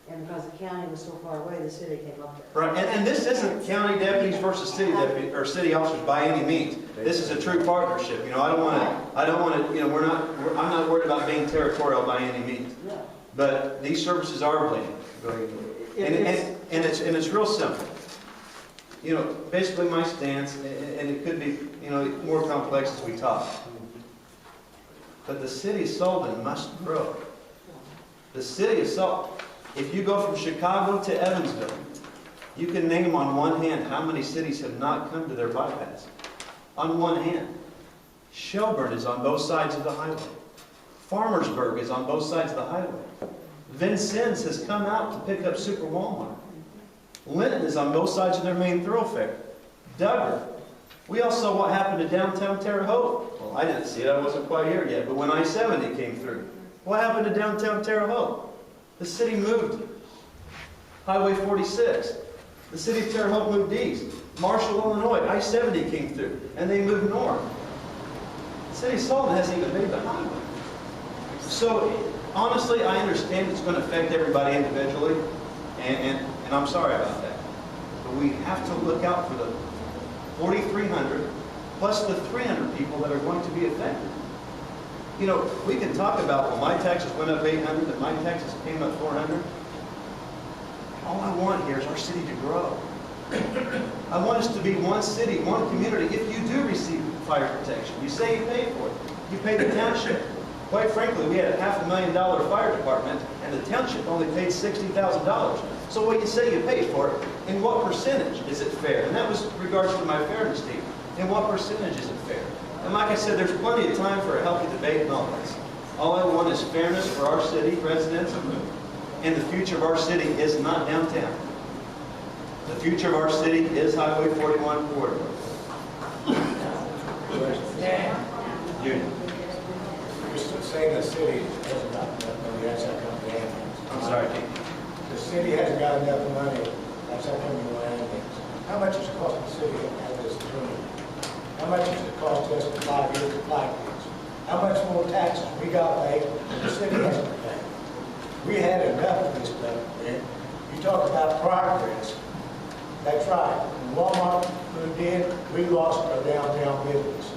And because the county was so far away, the city came up there. Right, and this isn't county deputies versus city deputies or city officers by any means. This is a true partnership. I don't want to. I'm not worried about being territorial by any means. No. But these services are bleeding, and it's real simple. you know, basically my stance, and it could be, you know, more complex as we talk. But the city of Sullivan must grow. The city of Sullivan, if you go from Chicago to Evansville, you can name on one hand how many cities have not come to their bypass. On one hand. Shelburne is on both sides of the highway. Farmersburg is on both sides of the highway. Vincennes has come out to pick up Super Walmart. Linton is on both sides of their main thoroughfare. Duggar. We all saw what happened to downtown Terre Haute. Well, I didn't see it. I wasn't quite here yet. But when I-70 came through, what happened to downtown Terre Haute? The city moved. Highway 46. The city of Terre Haute moved east. Marshall, Illinois, I-70 came through, and they moved north. The city of Sullivan hasn't even made the highway. So, honestly, I understand it's going to affect everybody individually, and I'm sorry about that. But we have to look out for the 4,300 plus the 300 people that are going to be affected. You know, we can talk about, well, my taxes went up 800 and my taxes came up 400. All I want here is our city to grow. I want us to be one city, one community. If you do receive fire protection, you say you pay for it. You pay the township. Quite frankly, we had a $500,000 fire department, and the township only paid $60,000. So what you say you pay for it, in what percentage is it fair? And that was regards to my fairness team. In what percentage is it fair? And like I said, there's plenty of time for a healthy debate and all this. All I want is fairness for our city residents, and the future of our city is not downtown. The future of our city is Highway 41 corridor. Junior. You're saying the city hasn't got enough money, that's how come the ambulance. I'm sorry, Keith. The city hasn't got enough money, that's how come you want ambulance. How much does it cost the city to have this attorney? How much does it cost us for 5 years to apply this? How much more taxes we got to pay and the city hasn't paid? We had enough of this stuff, man. You talk about progress. That's right. When Walmart moved in, we lost our downtown business.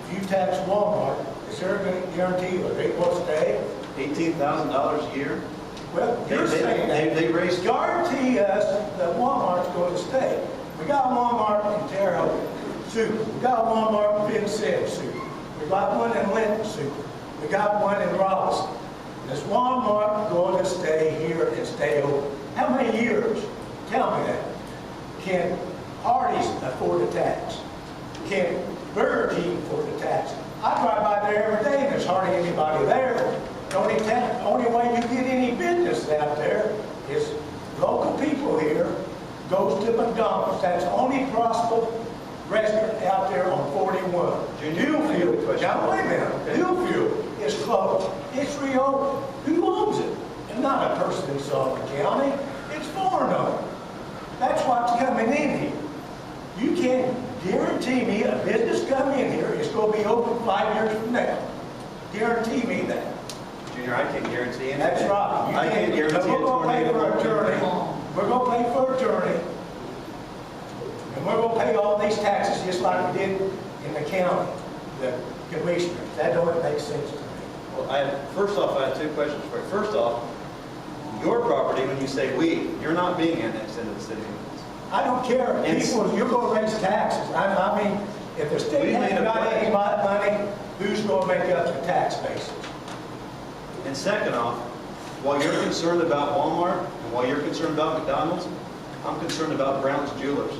If you tax Walmart, is there a guarantee that they will stay? $18,000 a year. Well, you're saying that. They raised. Guarantee us that Walmart's going to stay. We got Walmart in Terre Haute, Super. We got Walmart in Vincennes, Super. We got one in Linton, Super. We got one in Robinson. Is Walmart going to stay here and stay open? How many years? Tell me that. Can Hardee's afford the tax? Can Burger King afford the tax? I drive by there every day and there's hardly anybody there. The only way you get any business out there is local people here goes to McDonald's. That's the only possible restaurant out there on 41. Newfield, now wait a minute, Newfield is closed. It's reopened. Who owns it? It's not a person in Sullivan County. It's foreign owned. That's what's coming in here. You can't guarantee me a business coming in here is going to be open 5 years from now. Guarantee me that. Junior, I can't guarantee anything. That's right. I can't guarantee we're going to pay for an attorney. We're going to pay for an attorney. And we're going to pay all these taxes just like we did in the county, the commissioners. That don't make sense to me. Well, first off, I have two questions for you. First off, your property, when you say we, you're not being annexed into the city limits. I don't care. People, you're going to raise taxes. I mean, if the state hasn't got any money, who's going to make up the tax basis? And second off, while you're concerned about Walmart and while you're concerned about McDonald's, I'm concerned about Brown's Jewelers.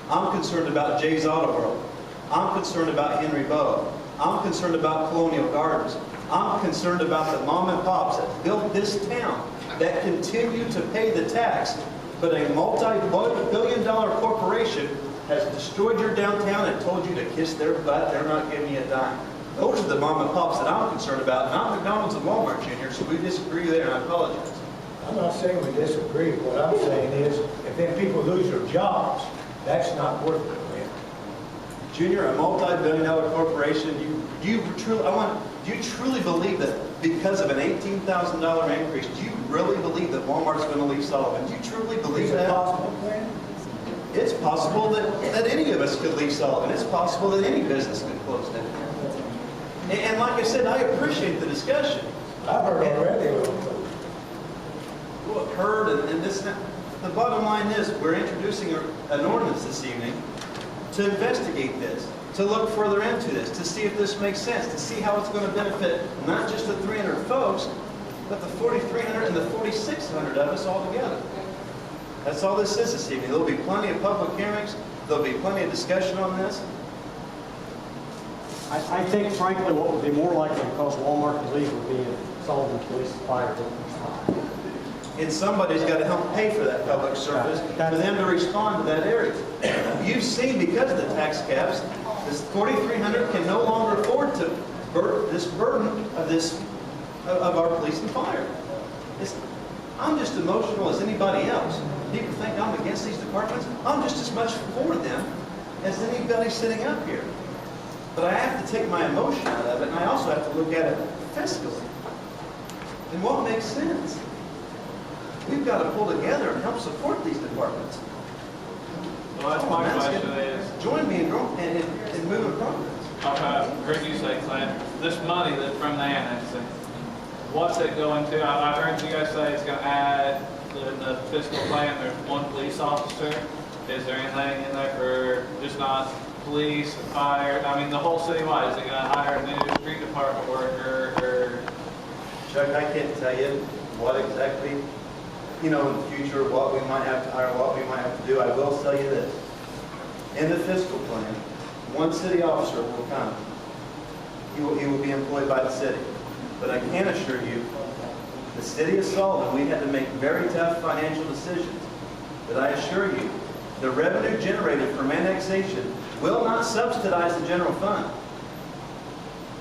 I'm concerned about Jay's Auto World. I'm concerned about Henry Bow. I'm concerned about Colonial Gardens. I'm concerned about the mom and pops that built this town that continue to pay the tax, but a multi-billion-dollar corporation has destroyed your downtown and told you to kiss their butt. They're not giving you a dime. Those are the mom and pops that I'm concerned about, not McDonald's and Walmart, Junior, so we disagree there, and I apologize. I'm not saying we disagree. What I'm saying is, if then people lose their jobs, that's not worth it, man. Junior, a multi-billion-dollar corporation, do you truly believe that because of an $18,000 increase, do you really believe that Walmart's going to leave Sullivan? Do you truly believe that? Is it possible, man? It's possible that any of us could leave Sullivan. It's possible that any business could close down. And like I said, I appreciate the discussion. I've heard already. Heard and this. The bottom line is, we're introducing an ordinance this evening to investigate this, to look further into this, to see if this makes sense, to see how it's going to benefit not just the 300 folks, but the 4,300 and the 4,600 of us all together. That's all this is this evening. There'll be plenty of public hearings. There'll be plenty of discussion on this. I think frankly what would be more likely to cause Walmart to leave would be if Sullivan Police and Fire didn't respond. And somebody's got to help pay for that public service, for them to respond to that area. You've seen, because of the tax caps, this 4,300 can no longer afford to this burden of our police and fire. I'm just emotional as anybody else. People think I'm against these departments. I'm just as much for them as anybody sitting up here. But I have to take my emotion out of it, and I also have to look at it fiscally. And what makes sense? We've got to pull together and help support these departments. Well, that's my question is, join me in moving progress. I heard you say, Clint, this money that's from the annexing, what's it going to? I heard you guys say it's going to add, in the fiscal plan, there's one police officer. Is there anything in there for just not police, fire? I mean, the whole citywide, is it going to hire a new street department worker or? Chuck, I can't tell you what exactly, in the future, what we might have to hire, what we might have to do. I will tell you this. In the fiscal plan, one city officer will come. He will be employed by the city. But I can assure you, the city of Sullivan, we had to make very tough financial decisions. But I assure you, the revenue generated from annexation will not subsidize the general fund.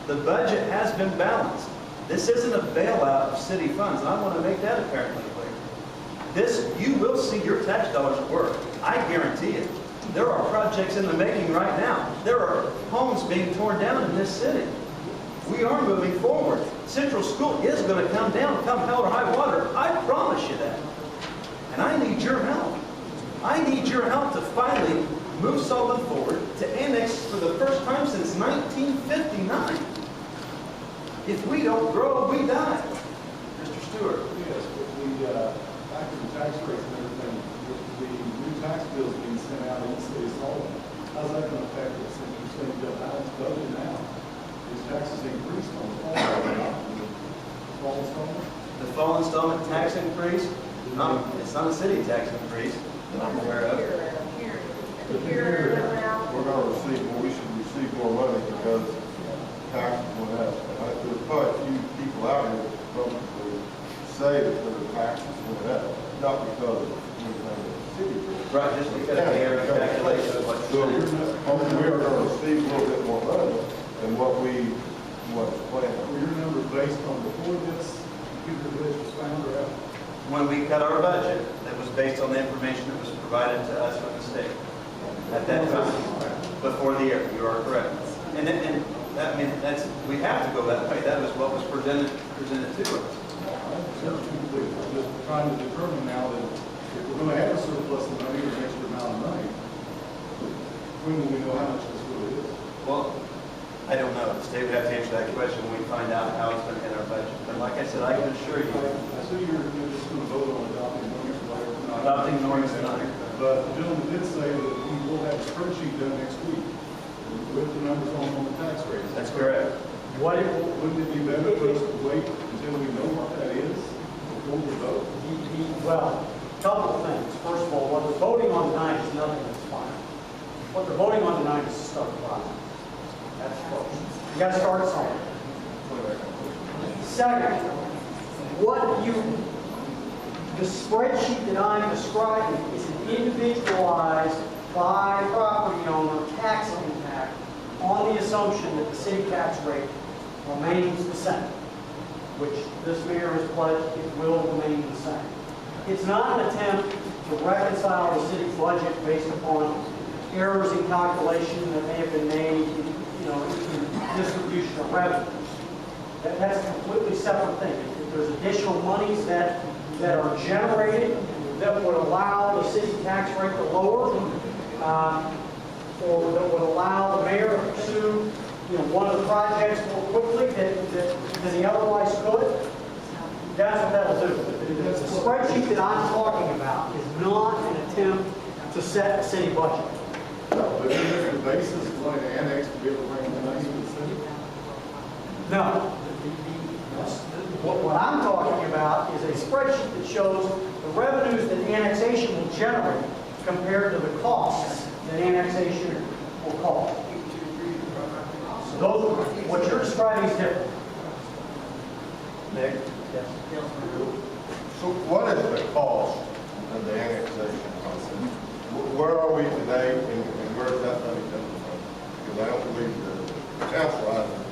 The budget has been balanced. This isn't a bailout of city funds, and I want to make that apparently clear. You will see your tax dollars at work. I guarantee it. There are projects in the making right now. There are homes being torn down in this city. We are moving forward. Central School is going to come down, come hell or high water. I promise you that. And I need your help. I need your help to finally move Sullivan forward to annex for the first time since 1959. If we don't grow, we die. Mr. Stewart. Yes, but back to the tax rates and everything, with the new tax bills being sent out in the city of Sullivan, how's that going to affect us? Since you're saying the balance budget now, these taxes increased on the fall installment? The fall installment tax increase, it's not a city tax increase that I'm aware of. We're going to receive, we should receive more money because taxes went up. And there's probably a few people out here that probably say that their taxes went up, not because of anything that the city did. Right, just because of the error calculation of what So we are going to receive a little bit more money than what was planned. Were your numbers based on before this computer glitch was found or after? When we cut our budget, that was based on the information that was provided to us from the state at that time, before the year. You are correct. And that, we have to go that way. That was what was presented to us. Just trying to determine now that if we're going to have a surplus of money or an extra amount of money, when will we know how much this really is? Well, I don't know. The state would have to answer that question when we find out how it's going to hit our budget. But like I said, I can assure you. I see you're just going to vote on adopting an ordinance tonight. Adopting an ordinance tonight. But the gentleman did say that we will have a spreadsheet done next week with the numbers on the tax rates. That's correct. Wouldn't it be better for us to wait until we know what that is before we vote? Well, a couple of things. First of all, what we're voting on tonight is nothing that's final. What they're voting on tonight is to start the process. That's first. You got to start somewhere. Second, the spreadsheet that I'm describing is an individualized by property owner tax impact on the assumption that the city tax rate remains the same, which this mayor has pledged it will remain the same. It's not an attempt to reconcile the city's budget based upon errors in calculation that may have been made in distribution of revenues. That's a completely separate thing. If there's additional monies that are generated that would allow the city tax rate to lower, or that would allow the mayor to pursue one of the projects more quickly than he otherwise could, That's what that'll do. The spreadsheet that I'm talking about is not an attempt to set a city budget. But is the basis going to annex to be able to bring the money to the city? No. What I'm talking about is a spreadsheet that shows the revenues that annexation will generate compared to the costs that annexation will cost. So those, what you're describing is different. Nick? Yes. So what is the cost of the annexation process? Where are we today and where's that money coming from? Because I don't believe the council has it.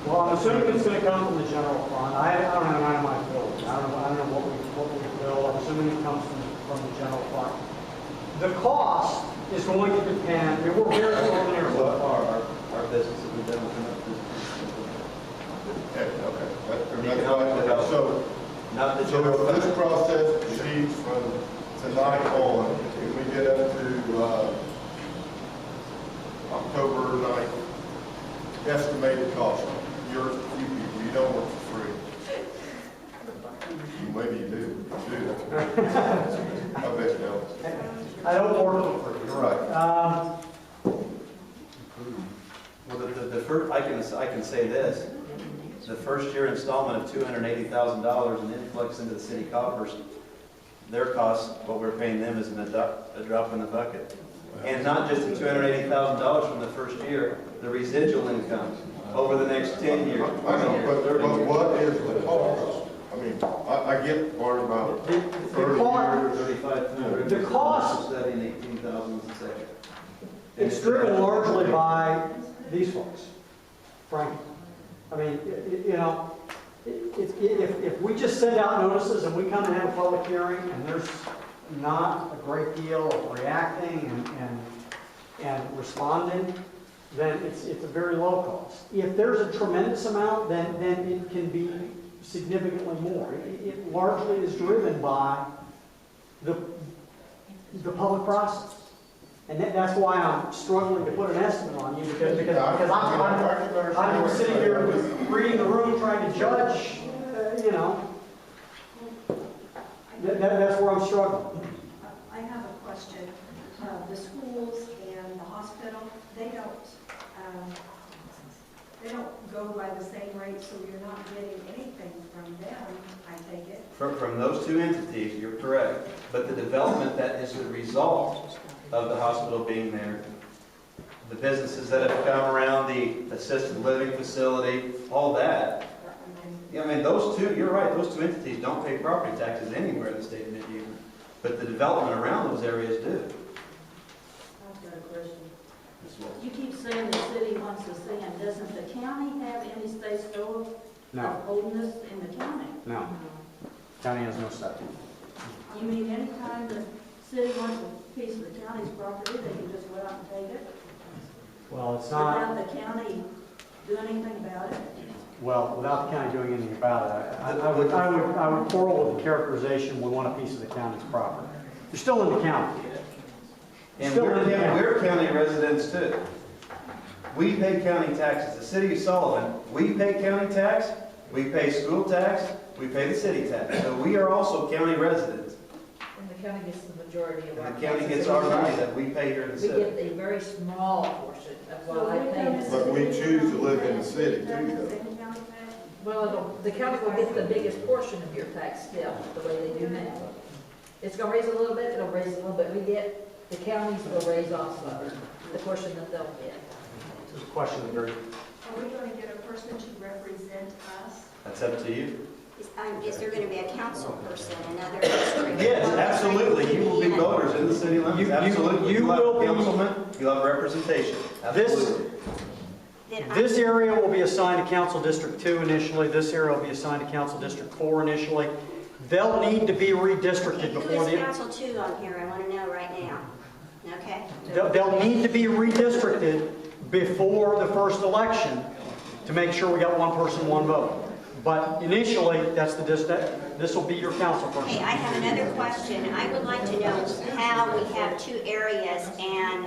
Well, I'm assuming it's going to come from the general fund. I don't have none of my bills. I don't know what we bill. I'm assuming it comes from the general fund. The cost is going to depend. I mean, we're very preliminary. What are our businesses we've done with enough businesses? Okay. So, Not the so general if this fund. process proceeds from tonight on, if we get up to October 9th, estimated cost, you're a few people, you don't work for free. Maybe you do. I bet you don't. I don't work for free. You're right. Well, the first, I can say this, the first year installment of $280,000 in influx into the city coffers, their costs, what we're paying them is a drop in the bucket. And not just the $280,000 from the first year, the residual income over the next 10 years. I know, but what is the cost? I mean, I get part about The 30 cost- years. 35, The cost- 70 and 18,000 is the second. It's driven largely by these folks, frankly. I mean, you know, if we just send out notices and we come and have a public hearing and there's not a great deal of reacting and responding, then it's a very low cost. If there's a tremendous amount, then it can be significantly more. It largely is driven by the public process. And that's why I'm struggling to put an estimate on you, because I'm sitting here reading the room trying to judge, you know. That's where I'm struggling. I have a question. The schools and the hospital, they don't go by the same rate, so you're not getting anything from them, I take it. From those two entities, you're correct. But the development that is the result of the hospital being there, the businesses that have come around, the assisted living facility, all that. I mean, those two, you're right, those two entities don't pay property taxes anywhere in the state of Michigan. But the development around those areas do. I've got a question. You keep saying the city wants to see them. Doesn't the county have any state store of holdings in the county? No. County has no say. You mean anytime the city wants a piece of the county's property, they can just go out and take it? Well, it's not. Without the county doing anything about it? Well, without the county doing anything about it, I would quarrel with the characterization, we want a piece of the county's property. You're still in the county. And Still in the county. we're county residents too. We pay county taxes. The city of Sullivan, we pay county tax, we pay school tax, we pay the city tax. So we are also county residents. And the county gets the majority of our And the county taxes. gets our money that we pay here in the We city. get a very small portion of what I pay. But we choose to live in the city too, though. Well, the county will get the biggest portion of your tax still, the way they do now. It's gonna raise a little bit, it'll raise a little bit. We get, the counties will raise also the portion that they'll get. This is a question of very. Are we going to get a person to represent us? That's up to you. Is there going to be a council person, another district? Yes, absolutely. You will be voters in the city limits. Absolutely. You will be. Councilman, you'll have representation. Absolutely. This area will be assigned to Council District 2 initially. This area will be assigned to Council District 4 initially. They'll need to be redistricted Who before is the... Council 2 on here? I want to know right now. Okay? They'll need to be redistricted before the first election to make sure we got one person, one vote. But initially, that's the this will be your council person. Okay, I have another question. I would like to know how we have two areas, and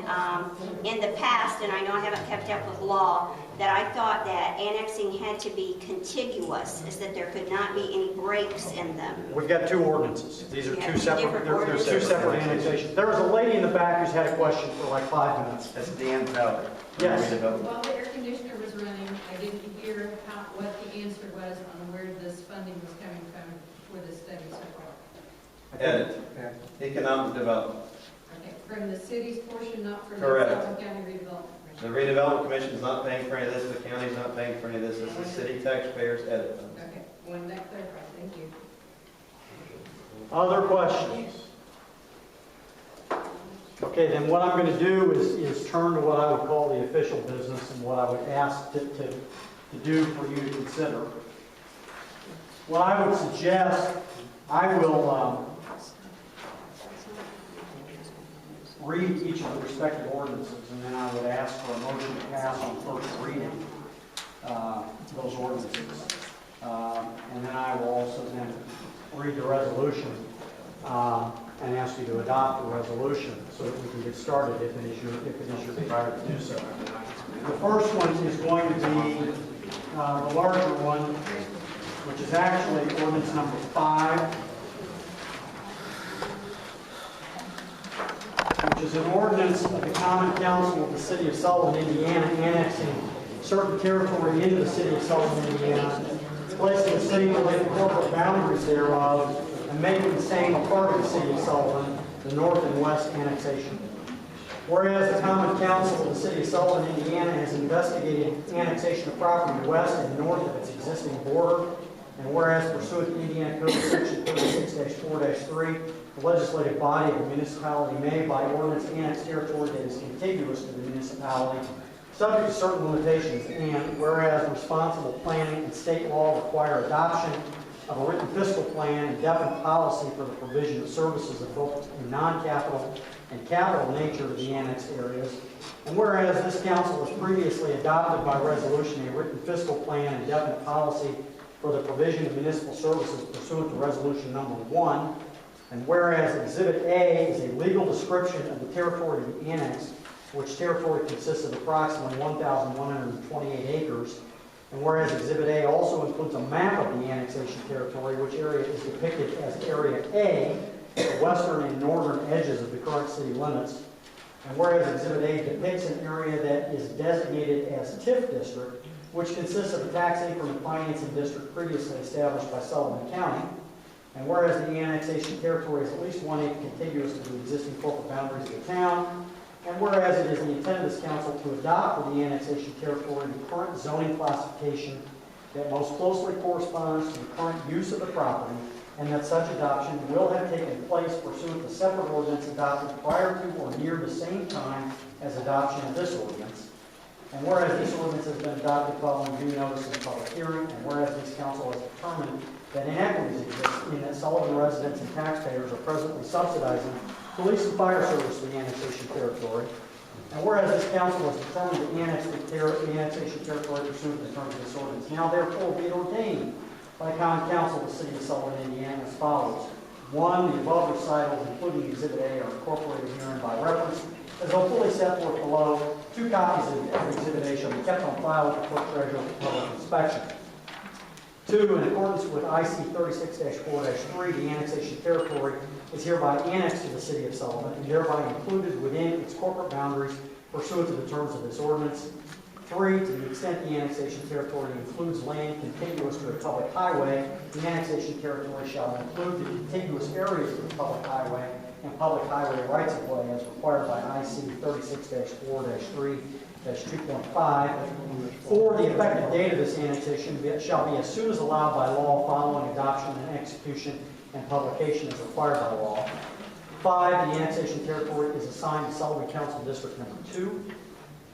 in the past, and I know I haven't kept up with law, that I thought that annexing had to be contiguous, is that there could not be any breaks in them. We've got two ordinances. These are You have two two separate, different they're two ordinances. separate annexations. There was a lady in the back who's had a question for like 5 minutes. That's Dan Fowler. Yes. While the air conditioner was running, I didn't hear what the answer was on where this funding was coming from for this study so far. Edit. Economic development. Okay, from the city's portion, not from the Correct. Sullivan County redevelopment. The redevelopment commission is not paying for any of this, the county's not paying for any of this, it's the city taxpayers edit funds. Okay, wanted that clarified, thank you. Other questions? Okay, then what I'm going to do is turn to what I would call the official business and what I would ask to do for you to consider. What I would suggest, I will read each of the respective ordinances, and then I would ask for a motion to pass on first reading those ordinances. And then I will also then read the resolution and ask you to adopt the resolution so that we can get started if it is your desire to do so. The first one is going to be the larger one, which is actually ordinance number 5, which is an ordinance of the Common Council of the City of Sullivan, Indiana, annexing certain territory into the City of Sullivan, Indiana, placing the city within the corporate boundaries thereof, and making the same a part of the City of Sullivan, the north and west annexation. Whereas the Common Council of the City of Sullivan, Indiana has investigated annexation of property west and north of its existing border, and whereas pursuant to Indiana Code Section 36-4-3, the legislative body of the municipality may, by ordinance, annex territory that is contiguous to the municipality, subject to certain limitations, and whereas responsible planning and state law require adoption of a written fiscal plan and definite policy for the provision of services of both a non-capital and capital nature to the annexed areas, and whereas this council has previously adopted by resolution a written fiscal plan and definite policy for the provision of municipal services pursuant to resolution number 1, and whereas Exhibit A is a legal description of the territory to be annexed, which territory consists of approximately 1,128 acres, and whereas Exhibit A also includes a map of the annexation territory, which area is depicted as Area A, the western and northern edges of the current city limits, and whereas Exhibit A depicts an area that is designated as TIF district, which consists of a tax increment financing district previously established by Sullivan County, and whereas the annexation territory is at least 1/8 contiguous to the existing corporate boundaries of the town, and whereas it is the intent of this council to adopt for the annexation territory the current zoning classification that most closely corresponds to the current use of the property, and that such adoption will have taken place pursuant to separate ordinance adopted prior to or near the same time as adoption of this ordinance. And whereas this ordinance has been adopted following due notice of public hearing, and whereas this council has determined that inequities exist in that Sullivan residents and taxpayers are presently subsidizing police and fire service to the annexation territory, and whereas this council has determined to annex the annexation territory pursuant to the terms of this ordinance, now therefore be it ordained by the Common Council of the City of Sullivan, Indiana, as follows. 1, the above recitals, including Exhibit A, are incorporated herein by reference, as though fully set forth below. 2 copies of Exhibit A shall be kept on file with the clerk treasurer for public inspection. 2, in accordance with IC 36-4-3, the annexation territory is hereby annexed to the City of Sullivan and thereby included within its corporate boundaries pursuant to the terms of this ordinance. 3, to the extent the annexation territory includes land contiguous to a public highway, the annexation territory shall include the contiguous areas of the public highway and public highway rights-of-way as required by IC 36-4-3-2.5. 4, the effective date of this annexation shall be as soon as allowed by law following adoption and execution and publication as required by law. 5, the annexation territory is assigned to Sullivan Council District Number 2.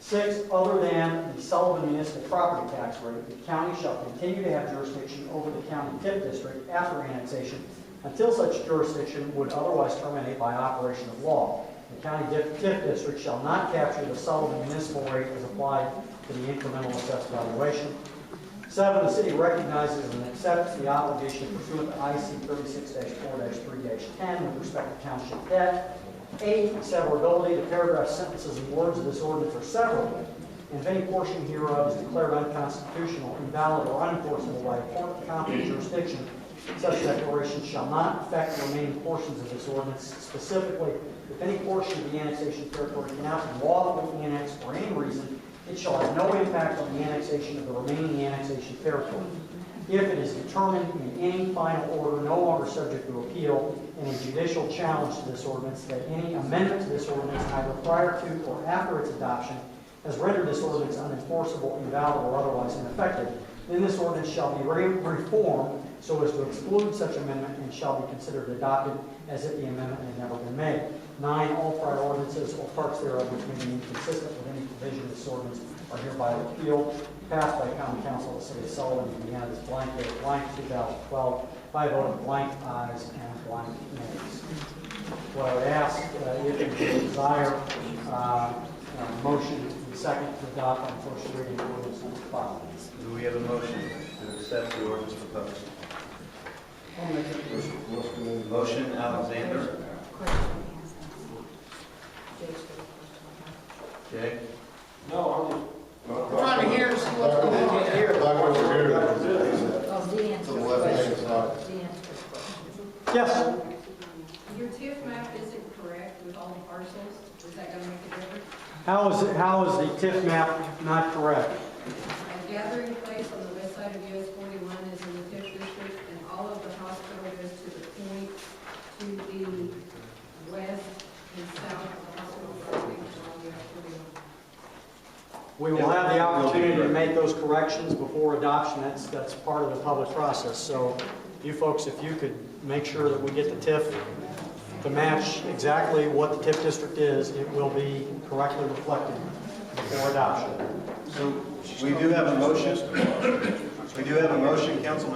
6, other than the Sullivan Municipal Property Tax rate, the county shall continue to have jurisdiction over the county TIF district after annexation until such jurisdiction would otherwise terminate by operation of law. The county TIF district shall not capture the Sullivan municipal rate as applied to the incremental assessed valuation. 7, the city recognizes and accepts the obligation pursuant to IC 36-4-3-10 with respect to township debt. 8, severability. The paragraph, sentences, and words of this ordinance are severable, and if any portion hereof is declared unconstitutional, invalid, or unenforceable by a court of competent jurisdiction, such declaration shall not affect the remaining portions of this ordinance. Specifically, if any portion of the annexation territory cannot be lawfully annexed for any reason, it shall have no impact on the annexation of the remaining annexation territory. If it is determined in any final order no longer subject to appeal and a judicial challenge to this ordinance that any amendment to this ordinance, either prior to or after its adoption, has rendered this ordinance unenforceable, invalid, or otherwise ineffective, then this ordinance shall be reformed so as to exclude such amendment and shall be considered adopted as if the amendment had never been made. 9, all prior ordinances or parts thereof which may be inconsistent with any provision of this ordinance are hereby repealed. Passed by Common Council of the City of Sullivan, Indiana, this blank date, blank 2012, by a vote of blank ayes and blank nays. What I would ask, if you desire, motion to second to adopt on first reading ordinance number 5. Do we have a motion to accept the ordinance proposed? I'll make that motion. Motion, Alexander. Jay? No, I'm trying to hear, see what's going on here. Oh, Deanne's To the left-hand side. Yes. Your TIF map isn't correct with all the parcels. Is that going to make a difference? How is the TIF map not correct? A gathering place on the west side of US 41 is in the TIF district, and all of the hospital goes to the point to the west and south of the hospital building on US 41. We will have the opportunity to make those corrections before adoption. That's part of the public process. So you folks, if you could make sure that we get the TIF to match exactly what the TIF district is, it will be correctly reflected before adoption. So we do have a motion. We do have a motion, Councilman